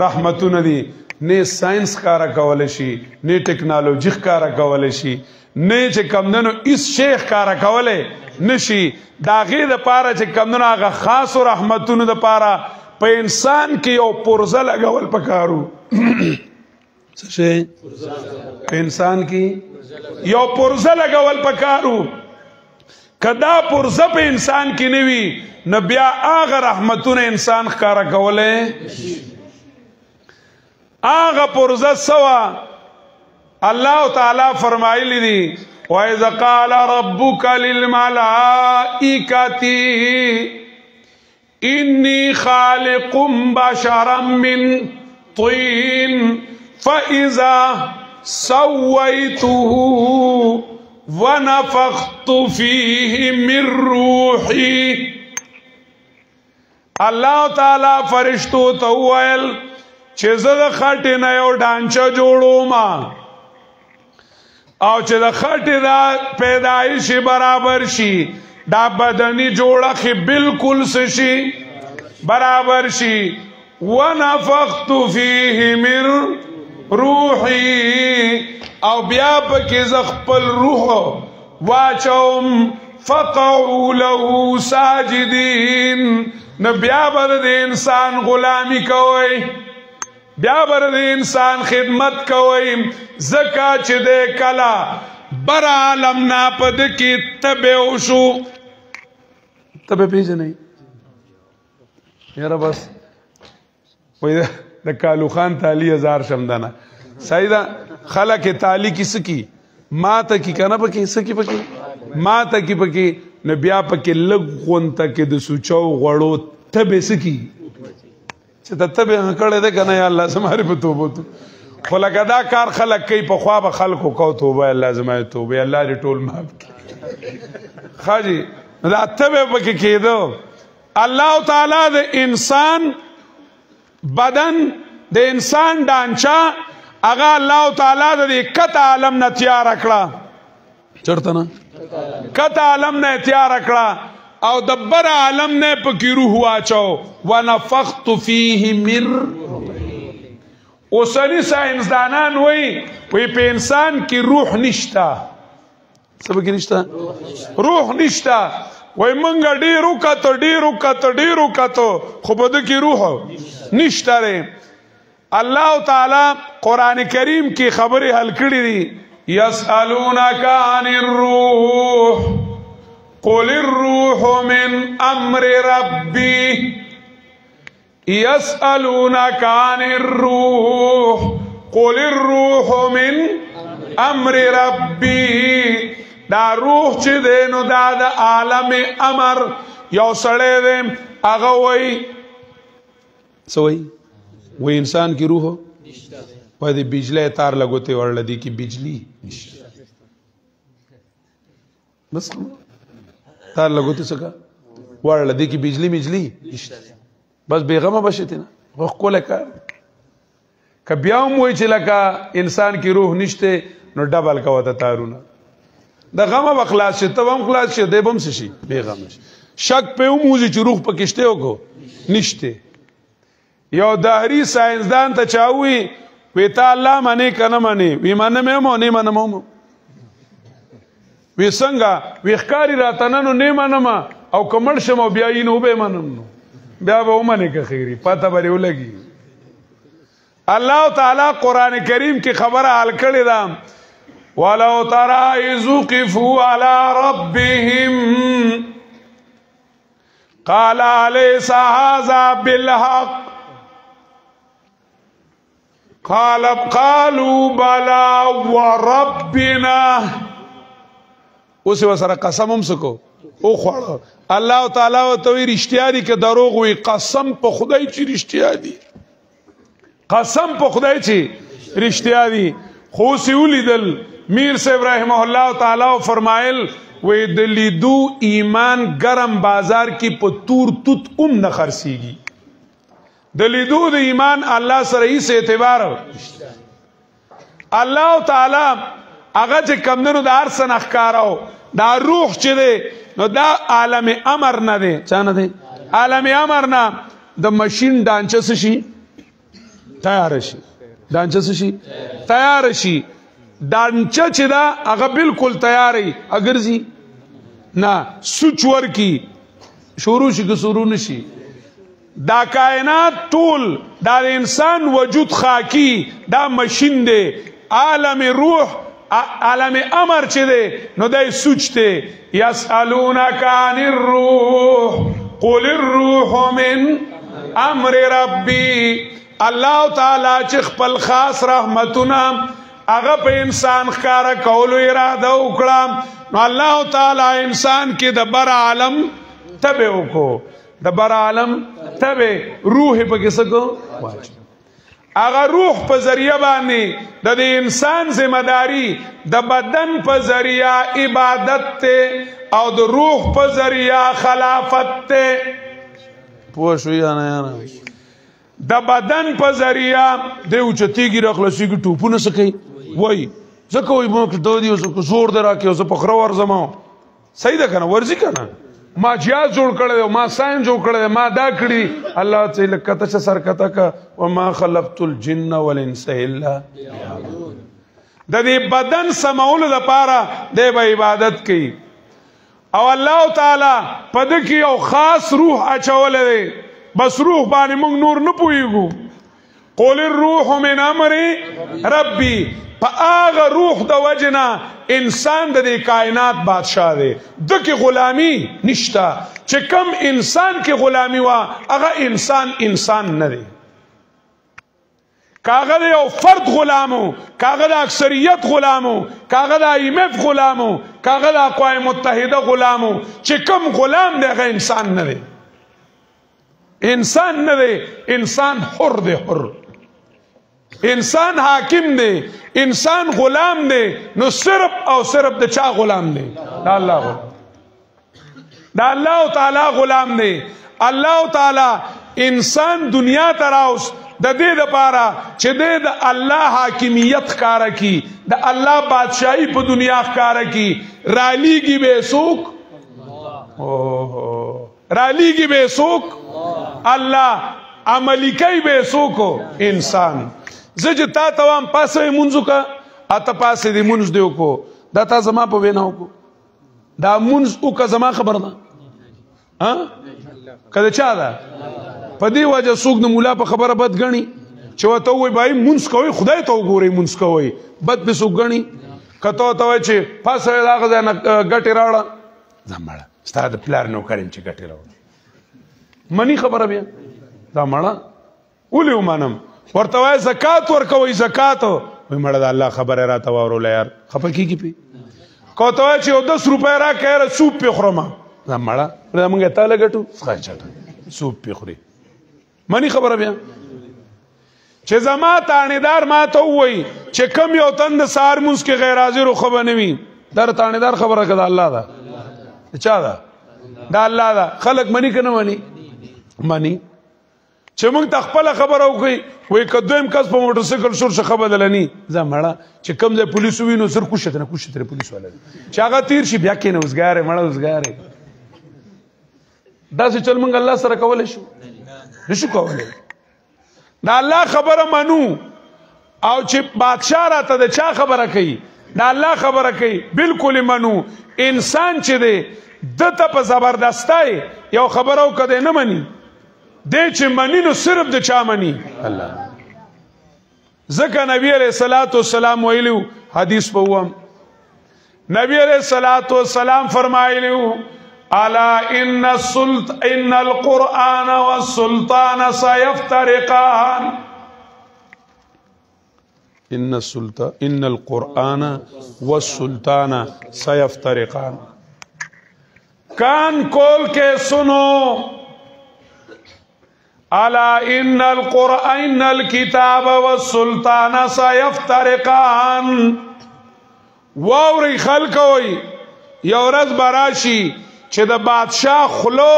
رحمتونه دي نه ساينس ښکارا کول شي نه ټیکنالوژي ښکارا کول شي نه چې کمندنو اس شیخ ښکارا کوله نشي دا غي د پاره چې کمندنو هغه خاص رحمتونو د پاره په انسان کې یو پرزه لګول پکارو څه شي په انسان کې یو پرزه لګول پکارو کدا پرزه په انسان کې نوي نو بیا هغه رحمتونه انسان ښکارا کوله هغه پرزه سوا الله تعالی فرمایلی دي وَإِذَا قَالَ رَبُّكَ لِلْمَلَائِكَةِ إِنِّي خَالِقٌ بَشَرًا مِّن طِينٍ فَإِذَا سَوَّيْتُهُ وَنَفَخْتُ فِيهِ مِن رُّوحِي الله تعالی فرشتو ته وویل چې زه د خټې نه یو ډانچه جوړوم او چې د خټې دا پیدایش برابر شي دا بدني جوړښت بالکل شي برابر شي ونفخت فيه من روحي او بیا پکې ز خپل روح واچوم فقعوا له ساجدين نو بیا بر د انسان غلامی کوي بیا بر د انسان خدمت کوي زکا چې د کلا بر عالم نا پد کې تبه وشو تبه پیژنې یاره بس وای د کالو خان تعالی هزار شمدانه سیدا خلق تعالی کس کی ما ته کی کنه پکې سکی پکې ما ته کی پکې نو بیا پکې لګ غون ته کې د سوچو غړو تبه سکی چې تبه کړه ده کنه یا الله سماره په توبه تو خلک دا کار خلک کوي په خوا به خلکو کو توبه الله زمای توبه الله دې ټول معاف کړي خاجي دا تبه پکې کېدو الله تعالی د انسان بدن د انسان ډانچا هغه الله تعالی د کته عالم نه تیار کړه چرته نه کته عالم نه تیار کړه او دبر عالم نے پکی روح واچو ونفخت فیه من اوسنی سائنسدانان وی په انسان کی روح نشتا سبا کی نشتا روح نشتا وی منگا ډیرو کتو خو په دې کی روح نشتا رے الله تعالی قرآن کریم کی خبر حل کړی دی یسألونک عن الروح قل الروح من امر ربي يسألونك عن الروح قل الروح من امر ربي دا روح چې دینو دا د عالم امر یو سړی دی هغه وای سوئی وای انسان کی روح وای د بجلی تار لګوته ورل دی کی بجلی بس تار لګوته څنګه ورل دی کی بجلی بس بیغمه بشته نه وخت کوله کار کبیا مو چې لکه انسان کی روح نشته نو ډبل کوته تارونه د غمه بخلاص شه ته هم خلاص شه دی بم شي بیغمه شک په وموزي چې روح پکې شته وکړو نشته یو دهري ساينسدان ته چاوي وی تا الله منی کنه منی وی منم مو نه منم وی څنګه وی ښکاری راتننو نه منم او کمل شم بیا یې نو به منم بیا به ومنه که خیری پته به ولګي الله تعالی قران کریم کې خبره حل کړی ده ولو ترى إذ وقفوا على ربهم قال أليس هذا بالحق قالوا بلى وربنا اوس وسره قسم هم سکو او خوړ الله تعالی او توي رښتیا دي که دروغ وي قسم په خدای چې رښتیا دي قسم په خدای چې رښتیا دي خو سی ولیدل میر صاحب رحمه الله تعالی فرمایل وې د لیدو ایمان ګرم بازار کې په تور توت نه خرسيږي د لیدو د ایمان الله سره هیڅ اعتبار الله تعالی هغه چې کمندونو د هر څه نخکارو دا روح چې دی نو دا عالم امر نه دی چا نه دی عالم امر نه د ماشین دانچه شي تیار شي دانچه شي تیار شي دانچه چې دا هغه بالکل تیارې اگرځي نه سوچ ورکی شروع شي که شروع نشي دا کائنات ټول دا انسان وجود خاکی دا ماشین دی عالم روح عالم امر چې دی نو دای سوچته یسالونک عن الروح قل الروح من امر ربی الله تعالی چې خپل خاص رحمتونه هغه په انسان ښکارا کولو اراده وکړه نو الله تعالی انسان کې د بر عالم تبه وکړو د بر عالم تبه روح په کې سکو اگر روح په ذریعہ باندې د انسان ذمہ داری د بدن په ذریعہ عبادت ته او د روح په ذریعہ خلافت ته پوه شو یا نه د بدن په ذریعہ د اوچتیږي رخلصيږي ټوپونه سکی وای ځکه وای مو ته دی اوس زور درا کې اوس په خره ورزمو صحیح ده کنه ورزي کنه ما جیاز جوړ کړی ما ساين جوړ کړی ما دا کړی الله تعالی کته چې سر کته کا وما خلقت الجن والانس الا د دې بدن سمول د پاره د عبادت کوي او الله تعالی پد کې یو خاص روح اچولې بس روح باندې موږ نور نه پويګو قول الروح من امر ربي فاغه روح د وجنا انسان د کائنات بادشاہ دی دغه غلامی نشتا چې کم انسان کې غلامی وا هغه انسان نه دی کاغه یو فرد غلامو کاغه د اکثریت غلامو کاغه د IMF غلامو کاغه د اقوام متحده غلامو چې کم غلام دی هغه انسان نه دی انسان نه دی انسان حر دی حر انسان حاکم دی انسان غلام دی نو صرف او صرف د چا غلام دی دا الله تعالی غلام دی الله تعالی انسان دنیا تراوس د دې لپاره چې د الله حاکمیت ښکارا کی د الله بادشاہي په دنیا ښکارا کی رالیږي به سوک رالیږي به سوک الله عملی کوي به سوک انسان زه تا توام پاسه منځو کا اته پاسه دی منځ دیو کو دا تا زما په ویناو کو دا منځ او کا زما خبر ده ها کله چا ده په دی وجه سوق د مولا په خبره بد غني چې وته وای بای منځ کوي خدای ته وګوري منځ کوي بد به سوق غني کته ته وای چې پاسه دا غزنه غټي راړه زمړه ستاد پلار نو کریم چې غټي راړه منی خبره بیا دا مړه ولې ومنم ورته وای زکات ورکوي زکات وای مړه د الله خبره راته وورول یار خپه کیږي پی کوته چې 10 روپے را کړه سوپ په خرمه دا مړه موږ ته لګټو ښه چټه سوپ په خوري منی خبره بیا چې زما تانیدار ما ته وای چې کم یو تند سار مونږ کې غیر حاضر خو بنوي در تانیدار خبره کړه الله دا چا دا الله دا خلق منی کنه منی چې موږ تخپل خبره وکړي وای کدویم کس په موټر سایکل شور څخه بدلني زمړه چې کم ځای پولیس وینو سر کوشته پولیس والا چې هغه تیر شي بیا کې نه وزګاره مړه وزګاره داسې چل موږ الله سره کولی شو نشو کولی دا الله خبره منو او چې بادشاہ راته د چا خبره کوي دا الله خبره کوي بالکل منو انسان چې دی دته په زبردستای یو خبره وکړي نه مني دی چې مني نو صرف د چا مني الله ځکه نبی علیہ الصلوۃ والسلام ویلو حدیث په وام نبی علیہ الصلوۃ والسلام فرمایلیو الا ان القرآن والسلطان سيفترقان ان القرآن والسلطان سيفترقان کان کول کے سنو الا ان القرآن الكتاب والسلطان سيفترقان واوري خلقوي یو ورځ براشي چې د بادشاہ خلو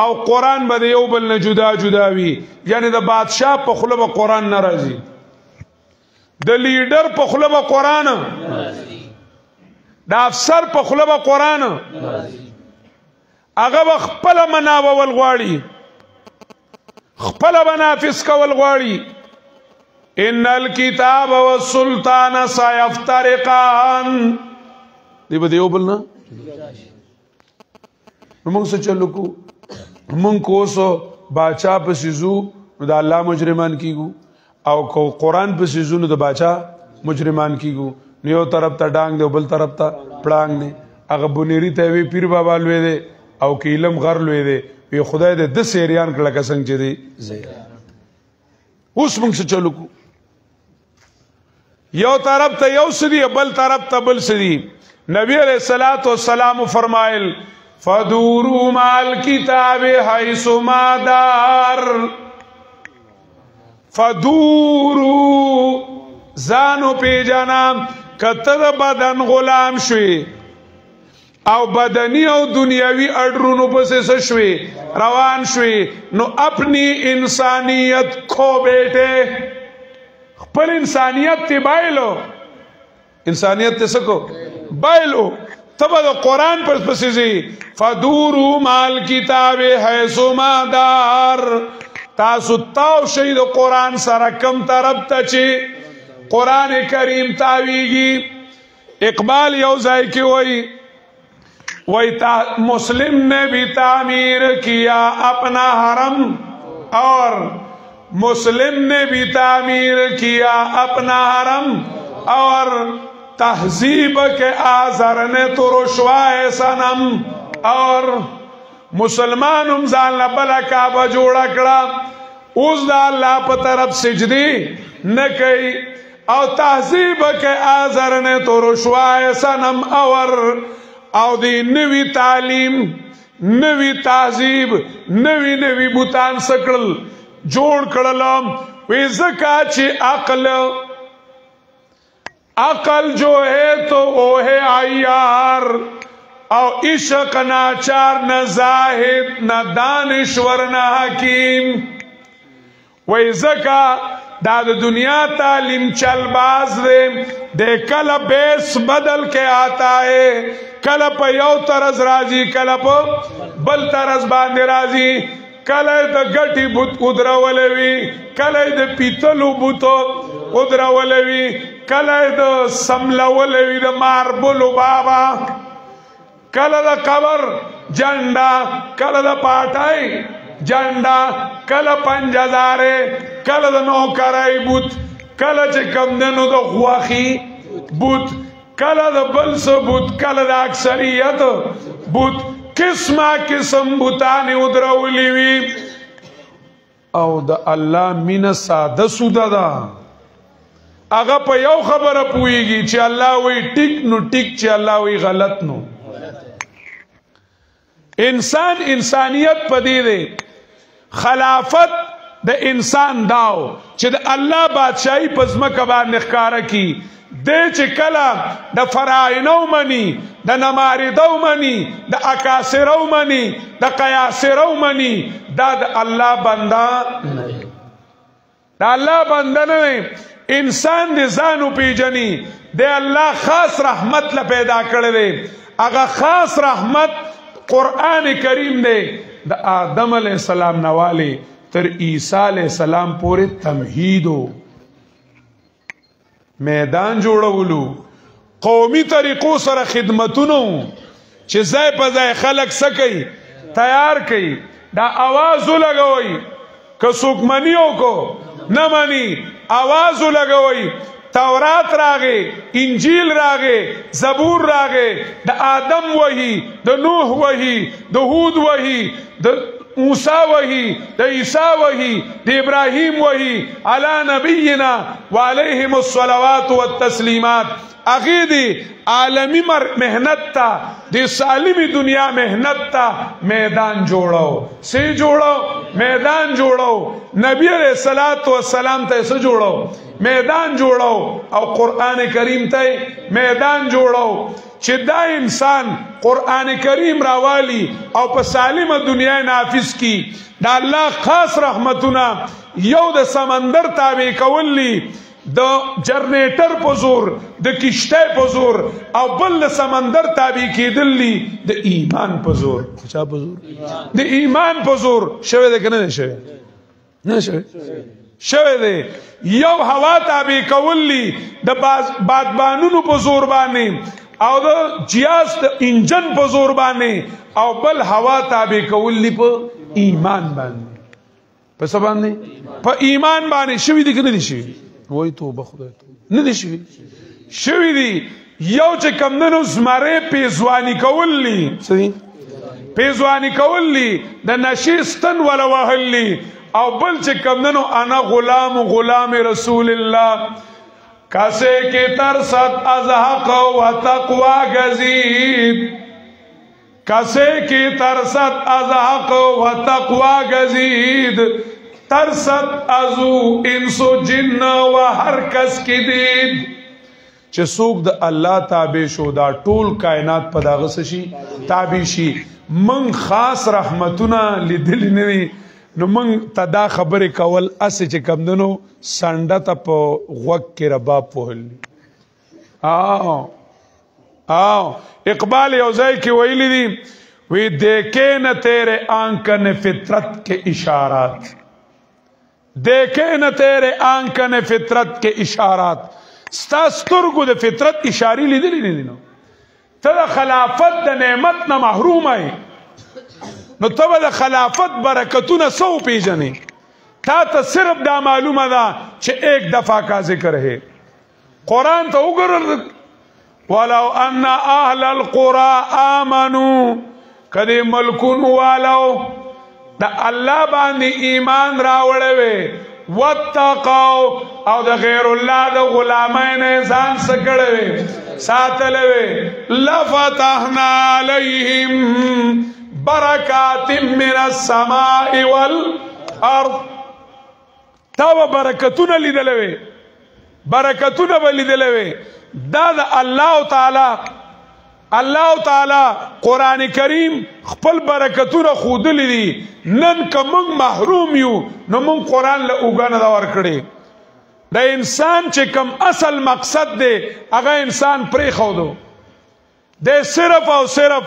او قرآن به یو بل نه جدا جدا وي یعنی د بادشاہ په خلو به قرآن ناراضي د لیډر په خلو به قرآن د افسر په خلو به قرآن هغه به خپل مناول غواړي خپل بنافس کول غواړي ان الكتاب والسلطان سيفترقان دی به یو بل نه موږ څه چلو کو موږ کوسو باچا په سيزو نو د الله مجرمان کیګو او کو قرآن په سيزو نو د باچا مجرمان کیګو نو یو طرف ته ډانګ دی بل طرف ته پړانګ نه هغه بنيري ته وی پیر بابا لوي دی او کیلم غر لوي دی وی خدای دې د سیریان کله کسنګ چي دی اوس موږ څه چلو کو یو طرف ته یو سدي بل طرف ته بل سدي نبی علیہ الصلوۃ والسلام فرمایل فدوروا مع الكتاب حيث ما دار فدوروا زانو پیجانا کتر بدن غلام شوی او بدنی او دنیاوی اڈرونو پسے شوی روان شوی نو اپنی انسانیت کھو بیٹے خپل انسانیت تی بائلو انسانیت تی سکو بائلو تبا دا قرآن پر پسیزی فدورو مال کتاب حیثو ما دار تاسو تاو شید قرآن سرکم طرف تا چی قرآن کریم تاویگی اقبال یوزائی کی وہی مسلم نے بھی تعمیر کیا اپنا حرم اور مسلم نے بھی تعمیر کیا اپنا حرم اور تہذیب کے آزر نے تو رشوائے صنم اور مسلمان امزال نبلا کعبہ جوڑا کڑا اس دا اللہ پہ طرف سجدی نہ کئی اور تہذیب کے آزر نے تو رشوائے صنم او دی نوی تعلیم نوی تہذیب نوی بوتان سکڑل جوڑ کڑلم وی زکا چی عقل جو ہے تو وہ ہے عیار او عشق ناچار نہ زاہد نہ دانشور نہ حکیم وی زکا دا دنیا تعلیم چل باز دے کل بیس بدل کے آتا ہے کل پا یو طرز راضی کل پا بل طرز باندے راضی کل دا گٹی بوت ادراولوی کل دا پیتلو بوتو ادراولوی کل دا سملولوی دا ماربلو بابا کل دا قبر جنڈا کل دا پاٹائی جنڈا کل پنجزارے کل دا نوکرائی بوت کل چکم دنو دا خواخی بوت کل دا بلس بوت کل دا اکثریت بوت قسمہ قسم بوتانی ادرولیوی او دا اللہ مین سادہ سودا دا اگا پا یو خبر پوئیگی چی اللہ وی ٹک نو ٹک چی اللہ وی غلط نو انسان انسانیت پا دے خلافت دا انسان داو چی دا اللہ بادشاہی پزمکہ با نخکارا کی دے چی کلا دا فرائنو منی دا نماردو منی دا اکاسرو منی دا قیاسرو منی دا اللہ بندہ دا اللہ بندہ نے انسان دے زانو پی جنی دے اللہ خاص رحمت لپیدا کردے اگا خاص رحمت قرآن کریم دے د آدم علیہ السلام نواله تر عیسی علیہ السلام پورې تمهیدو میدان جوړولو قومي طریقو سره خدمتونو چې ځای په ځای خلک سکی تیار کړي دا आवाज لګوي که څوک منیو کو نه منی आवाज لګوي تورات راغې انجیل راغې زبور راغې د آدم وحی د نوح وحی د هود وحی د موسی وحی د عیسی وحی د ابراهیم وحی علی نبینا وعلیهم الصلوات والتسلیمات اغیدی عالمی محنت تا دی سالمی دنیا محنت تا میدان جوڑو سی جوڑو میدان جوڑو نبی علیہ السلام تا ایسا جوڑو میدان جوڑو او قرآن کریم تا میدان جوڑو چې دا انسان قرآن کریم راوالی او په سالم دنیا نافذ کی دا الله خاص رحمتونه یو د سمندر تابع کولی د جنریټر په زور د کشته په زور او بل د سمندر تابع کیدلی د ایمان په زور چا په زور د ایمان په زور شوه د کنه شوه نه شوه دی یو هوا تابع کولی د بادبانونو په زور باندې او د جیاز د انجن په زور باندې او بل هوا تابع کولی په ایمان باندې په څه باندې په ایمان باندې شوی دي کنه دي شوی وای توبه خدای ته نه دي شوی دي یو چې کمندونو زمره پیزوانی کولی څه پیزوانی کولی د نشیستن ولا وهلی او بل چې کمندونو انا غلام رسول الله کاسے کی ترست از حق و تقوی گزید کاسے کی ترست از حق و تقوی گزید ترست ازو انس و جن و هر کس کی دید چې څوک د الله تابع شو دا ټول کائنات په دغه شي تابع شي من خاص رحمتونه لیدل نه نو من تدا خبر کول اس چې کمدنو سانډه ته په غوږ کې رباب پوهلی اقبال یو ځای کې ویلی دي وی دیکھے نہ تیرے آنکن فطرت کے اشارات دیکھے نہ تیرے آنکن فطرت کے اشارات ستا سترګو د فطرت اشاری لیدلی نه دي نو ته د خلافت د نعمت نه محروم ای نو تبا دا خلافت برکتونه سو پیجنې تا ته صرف دا معلومه ده چې ایک دفعہ کا ذکر ہے قرآن ته وګورئ ولو ان اهل القرى آمنوا کدی ملکون والو دا الله باندې ایمان راوړې وي واتقوا او د غیر الله د غلامین ځان سکړې ساتلې وي لفتحنا علیهم برکات من السماء والارض تا برکتونه لیدلوي برکتونه لیدلوي دا د الله تعالی قران کریم خپل برکتونه خودلی دي نن کوم محروم یو نو مون قران له اوګانه دا ور کړی د انسان چې کوم اصل مقصد دی هغه انسان پرې خو دو د صرف او صرف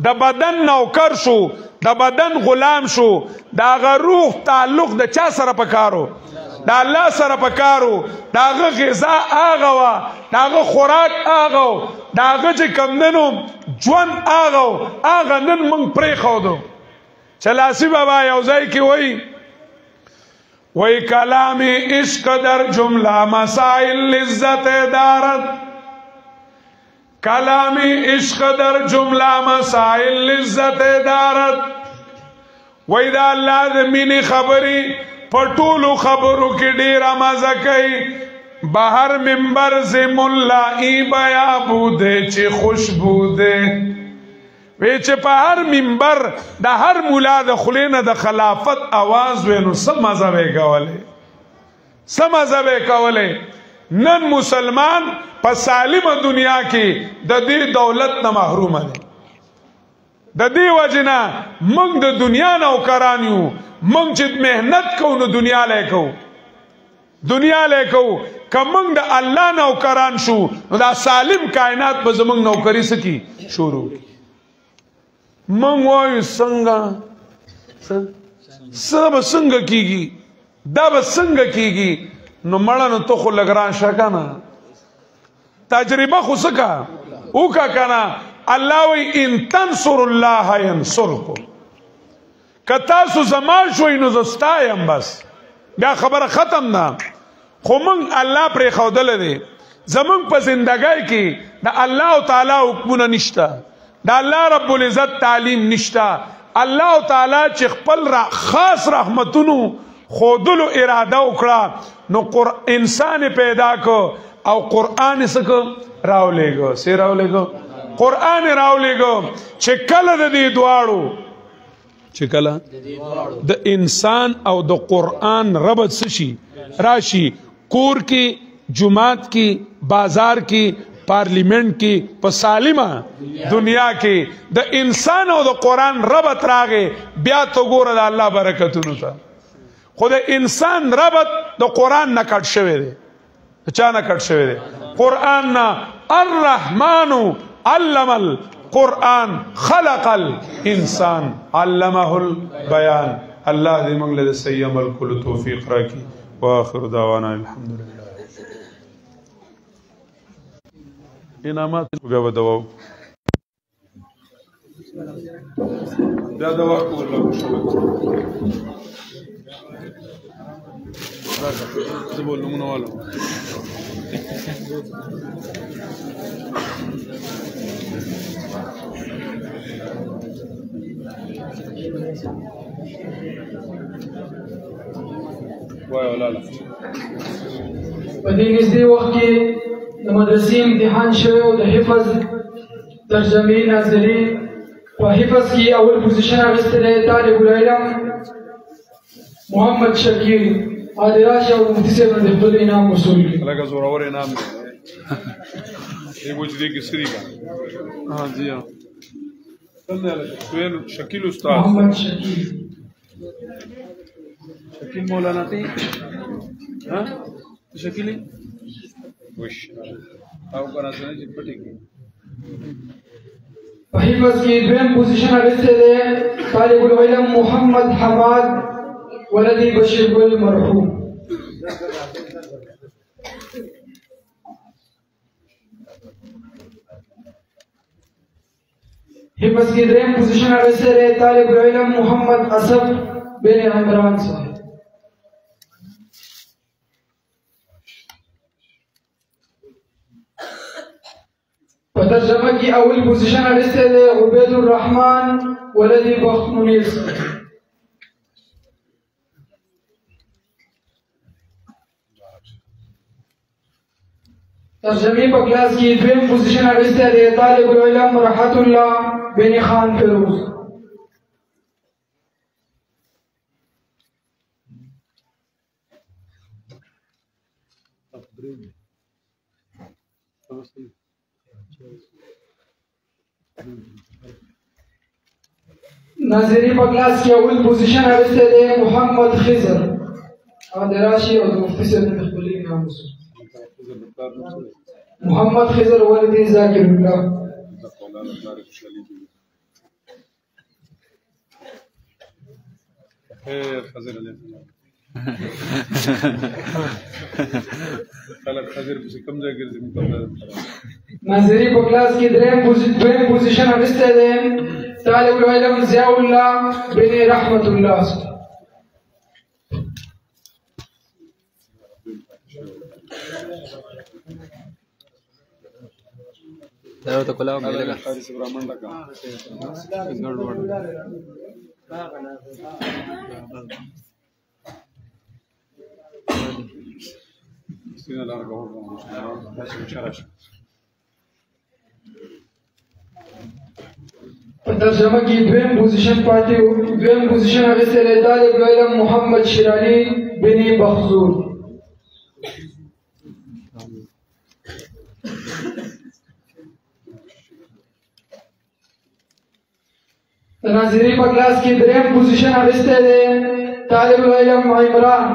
د بدن نوکر شو د بدن غلام شو دا غ روح تعلق د چا سره پکارو دا الله سره پکارو دا غ غذا آغا وا دا غ خوراک آغا دا غ چې کمندنو ژوند آغا نن مونږ پرې خو دو چلاسی بابا یو ځای کې وای کلام عشق در جمله مسائل لذت دارت کلامی عشق در جمله مسائل لذت دارت وای دا الله د مینې خبرې پټولو خبرو کې ډیر مزه کوي بهر منبر ز مولا ای بیا بوده چې خوشبو ده وی چې په هر منبر د هر مولا د خلینه د خلافت आवाज وینو سم مزه وکوله نن مسلمان په سالمه دنیا کې د دې دولت نه محروم دي د دې وجنه موږ د دنیا نوکران یو موږ چې مهنت کوو نو دنیا لیکو کوم د الله نوکران شو نو دا سالم کائنات په زمونږ نوکری سکی شروع موږ وایو څنګه سب څنګه کیږي دا به څنګه کیږي نو مړه نو تو خو لګران شکنه تجربه خو سکا او کا کنا الله وی ان تنصر الله ينصركم کتا سو زمان شوي نو زستایم بس بیا خبره ختم نه خو من الله پر خودل دي زمون په زندګۍ کې د الله تعالی حکمونه نشتا د الله رب العزت تعلیم نشتا الله تعالی چې خپل را خاص رحمتونو خودلو اراده وکړه نو انسان پیدا کو او قران سکو راولېګو سي راولېګو قران راولېګو چې کله د دې دواړو چې کله د انسان او د قران ربط شي راشي کور کې جمعات کې بازار کې پارلیمنت کې په سالمه دنیا کې د انسان او د قران ربط راغې بیا تو ګوره د الله برکتونو ته خو د انسان ربط د قران نه کټ شوی دی چا نه کټ شوی دی قران نه الرحمن علم القرآن خلق الانسان علمه البيان الله دې موږ له صحیح عمل کولو توفیق راکړي واخر دعوانا الحمدلله انعامات وګو دوا دا دوا کوله زبول نمونه والو وای ولاله په دې نږدې وخت کې د مدرسې امتحان شوی او د حفظ ترجمې ناظري په حفظ کې اول پوزیشن اخیستی دی طالب العلم محمد شکیل عادراش او مفتی صاحب د خپل انعام وصول کړي لکه زورور انعام دی یو چې دې کې سری کا ها جی ها څنګه شکیل استاد محمد شکیل شکیل مولانا ته ها شکیل وش او کنه څنګه چې پټی کې په حفظ کې دویم پوزیشن اخیستی دی طالب العلم محمد حماد ولدي بشیر ګل مرحوم حفظ کی دریم پوزیشن اخیستی دی طالب العلم محمد اسف بن عمران صاحب په ترجمه کې اول پوزیشن اخیستی دی عبید الرحمن ولدي بخت منیر صاحب ترجمه په کلاس کې دویم پوزیشن اخیستی دی طالب العلم راحت الله بن خان فیروز ناظری په کلاس کې اول پوزیشن اخیستی دی محمد خضر عادراشي او د مفتی صاحب د خپل انعام وصول محمد خضر ولدي ذاکر الله خیر خضر علیه خلک خضر په کوم ځای کې ناظری په کلاس کې دویم پوزیشن اخیستی دی طالب العلم ضیاء الله بن رحمت الله دا ته کولاو مې لګا قاری سبرامن لگا سینه لارګه وګورم تاسو چارش په ترجمه کې دویم پوزیشن پاتې دویم پوزیشن اخیستی دی طالب العلم محمد شیرانی بن بخزور ناظری په کلاس کې دریم پوزیشن اخیستی دی طالب العلم عمران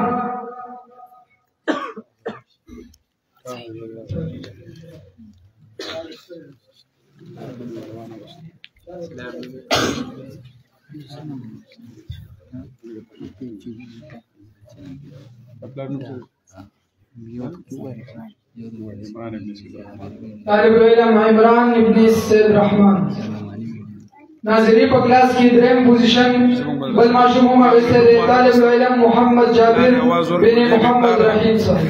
طالب العلم عمران ابن سید رحمان ناظری په کلاس کې دریم پوزیشن بل ماشوم هم اخیستی دی طالب العلم محمد جابر بن محمد رحیم صاحب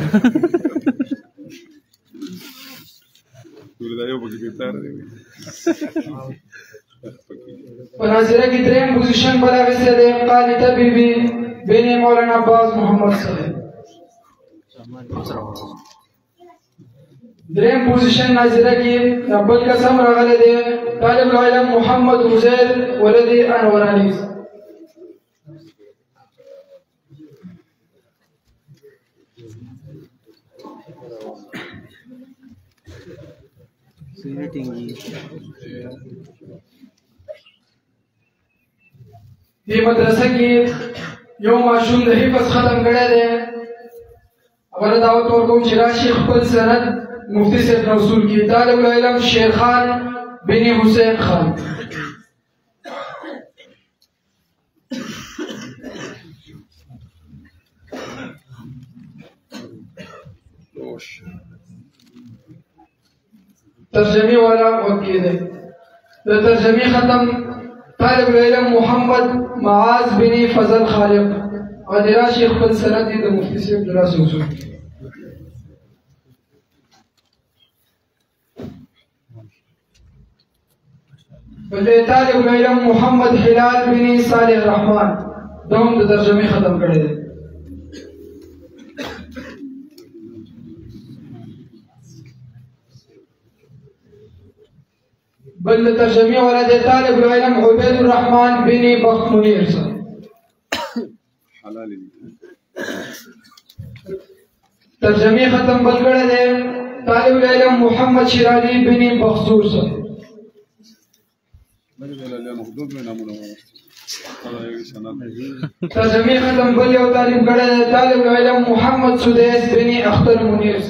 په ناظره کې دریم پوزیشن بل اخیستی دی قاری طبیبي بن مولانا عباس محمد صاحب دریم پوزیشن ناظره کې بل قسم راغلی دی طالب العلم محمد عزیر ولدی انور علی دې مدرسه کې یو ماشوم د حفظ ختم کړی دی اوله دعوت ورکوم چې راشي خپل سند مفتی صاحب رسول کی طالب العلم شیر خان بن حسین خان ترجمه والا وکی دے ترجمه ختم طالب العلم محمد معاذ بن فضل خالق اور دراشی خپل سند دی د مفتی صاحب دراسه وصول بلے طالب العلم محمد حلال بن صالح الرحمن دوم د ترجمه ختم کړی دی بل ترجمه والا دی طالب العلم عبید الرحمن بن بخت منیر صاحب ترجمه ختم بل کړی دی طالب العلم محمد شیرازی بن بخزور صاحب ترجمه ختم بل یو طالب کړی دی طالب العلم محمد سدیس بن اختر منیر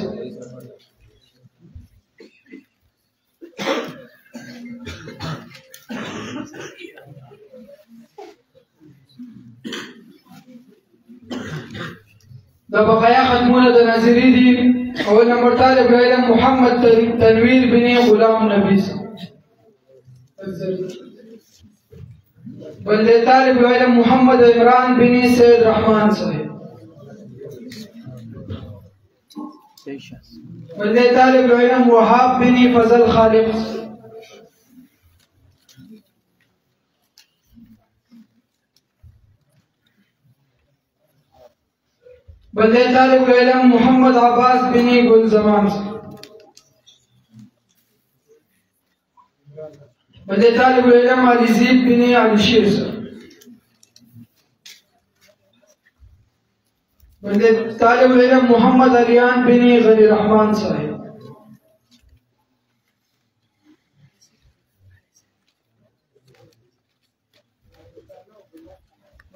دا بقایا ختمونه د ناظری دي اول نمبر طالب العلم محمد تنویر بن غلام نبی بل طالب العلم محمد عمران بن سید رحمان صاحب بل طالب العلم وهاب بن فضل خالق بل طالب العلم محمد عباس بن گل زمان بل طالب العلم علی زید بن علی شیر بل طالب العلم محمد علیان بن غنی رحمان صاحب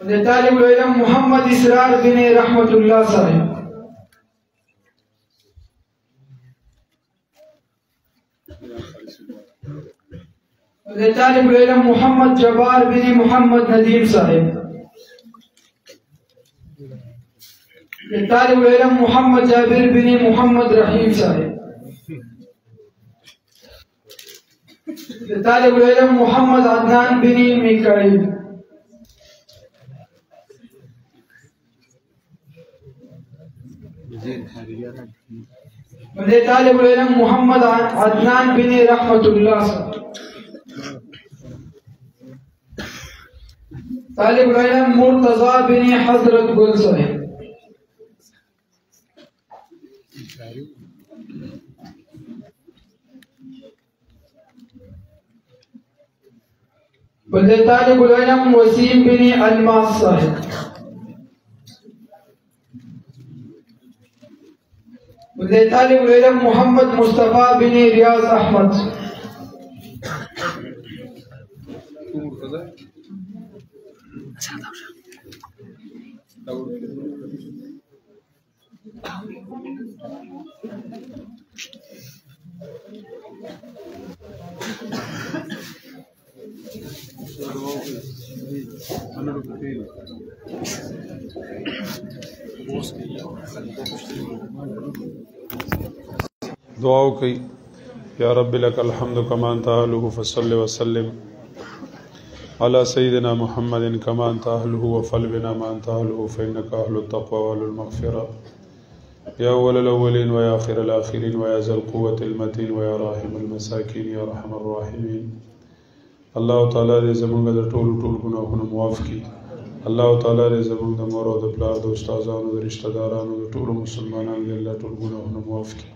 طالب العلم محمد اسرار بن رحمت اللہ صاحب طالب العلم محمد جبار بن محمد ندیم صاحب طالب العلم محمد جابر بن محمد رحیم صاحب طالب العلم محمد عدنان بن میکائیل طالب العلم محمد عدنان بن رحمت اللہ طالب العلم مرتضی بن حضرت گل صاحب طالب العلم وسیم بن الماس صاحب طالب العلم محمد مصطفی بن ریاض احمد دعا وکړئ یا رب لك الحمد كما انت اهله فصل وسلم على سيدنا محمد كما انت اهله وفل بنا ما انت اهله فانك اهل التقوى واهل المغفرة يا اول الاولين ويا اخر الاخرين ويا ذا القوة المتين ويا راحم المساكين يا رحم الراحمين. الله تعالی دې زمونږ د ټولو ګناهونو معاف کړي. الله تعالی دې زمونږ د مور او د پلار د استادانو د رشتہ دارانو د ټولو مسلمانانو دې الله ټول ګناهونه معاف کړي.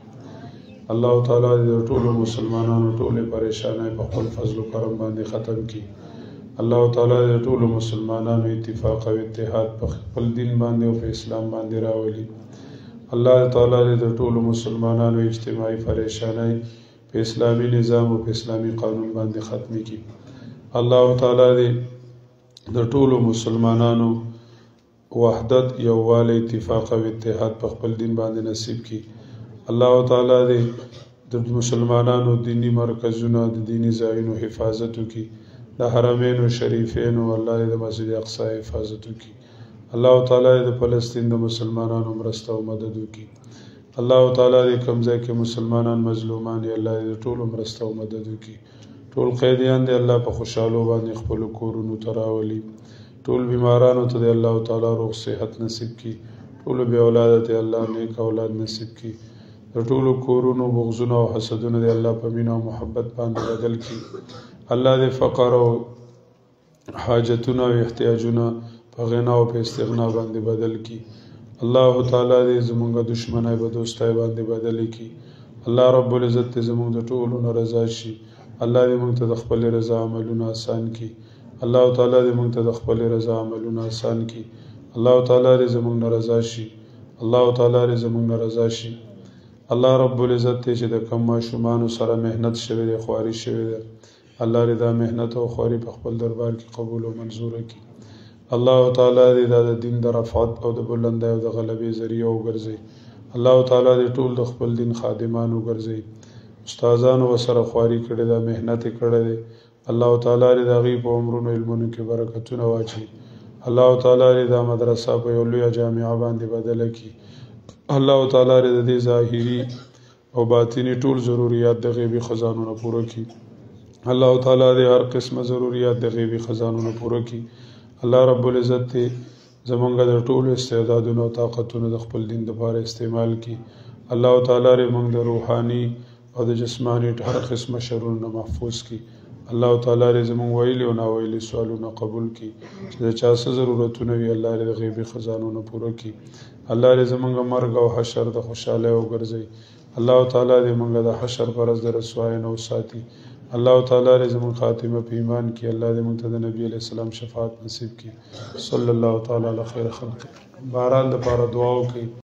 الله تعالی دې ټولو مسلمانانو ټولې پریشانۍ په خپل فضل او کرم باندې ختم کړي. الله تعالی دې ټولو مسلمانانو اتفاق او اتحاد په خپل دین باندې او په اسلام باندې راولي. الله تعالی دې ټولو مسلمانانو اجتماعي پریشانۍ په اسلامي نظام او په اسلامي قانون باندې ختم کړي. الله تعالی دې د ټولو مسلمانانو وحدت یووالی اتفاق او اتحاد په خپل دین باندې نصیب کړي. الله تعالی دې د مسلمانانو دینی مرکزونو د دینی ځایونو حفاظت وکړي. د حرمینو شریفینو الله دې د مسجد اقصی حفاظت وکړي. الله تعالی دې د فلسطین د مسلمانانو مرسته او مدد وکړي. الله تعالی دې کوم ځای کې مسلمانان مظلومان دي الله دې ټول مرسته او مدد وکړي. ټول قیدیان دې الله په خوشحالو باندې خپل کورونو ته راولي. ټول بیمارانو ته دې الله تعالی روغ صحت نصیب کړي. ټول بې اولاده ته الله نیک اولاد نصیب کړي. د ټولو کورونو بغضونه او حسدونه دې الله په مینه او محبت باندې بدل کړي. الله دې فقر او حاجتونه او احتیاجونه په غنا او په استغنا باندې بدل کړي. الله تعالی دې زمونږ دشمنای په دوستای باندې بدل کړي. الله رب العزت دې زمونږ د ټولو نه رضا شي. الله دې موږ ته د خپل رضا عملونه آسان کړي. الله تعالی دې موږ ته د خپل رضا عملونه آسان کړي. الله تعالی دې زمونږ نه رضا شي. الله تعالی دې زمونږ نه رضا شي. الله رب العزت دې چې د کم ماشومانو سره مهنت شوی دی خواري شوی دی الله دې دا مهنت او خواري په خپل دربار کې قبول او منظور کړي. الله تعالی دې دا د دین د رفعت او د بلندۍ او د غلبې ذریعہ وګرځي. الله تعالی دې ټول د خپل دین خادمان وګرځي. استادانو سره خواري کړې ده مهنت کړې ده الله تعالی دې د هغوی په عمرونو علمونو کې برکتونه واچوي. الله تعالی دې دا مدرسه په یو لویه جامعه باندې بدله کړي. الله تعالی دې د دې ظاهري او باطني ټول ضرورت د غیبي خزانونو پوره کړي. الله تعالی دې هر قسمه ضرورت د غیبي خزانونو پوره کړي. الله رب العزت دې زمونږ د ټولو استعدادونو او طاقتونو د خپل دین لپاره استعمال کړي. الله تعالی دې موږ د روحاني او د جسماني هر قسمه شرونو محفوظ کړي. الله تعالی دې زموږ ویلي او ناویلي سوالونه قبول کړي. چې د چا څه ضرورتونه وي الله دې د غیبي خزانونو پوره کړي. الله دې زموږ مرګ او حشر د خوشحالۍ وګرځوي. الله تعالی دې موږ د حشر پر ورځ د رسوایۍ نه وساتي. الله تعالی دې زموږ خاتمه په ایمان کړي. الله دې موږ ته د نبی علیه السلام شفاعت نصیب کړي. صلی الله تعالی علی خیر خلقه. بهرحال دپاره دعا وکړئ.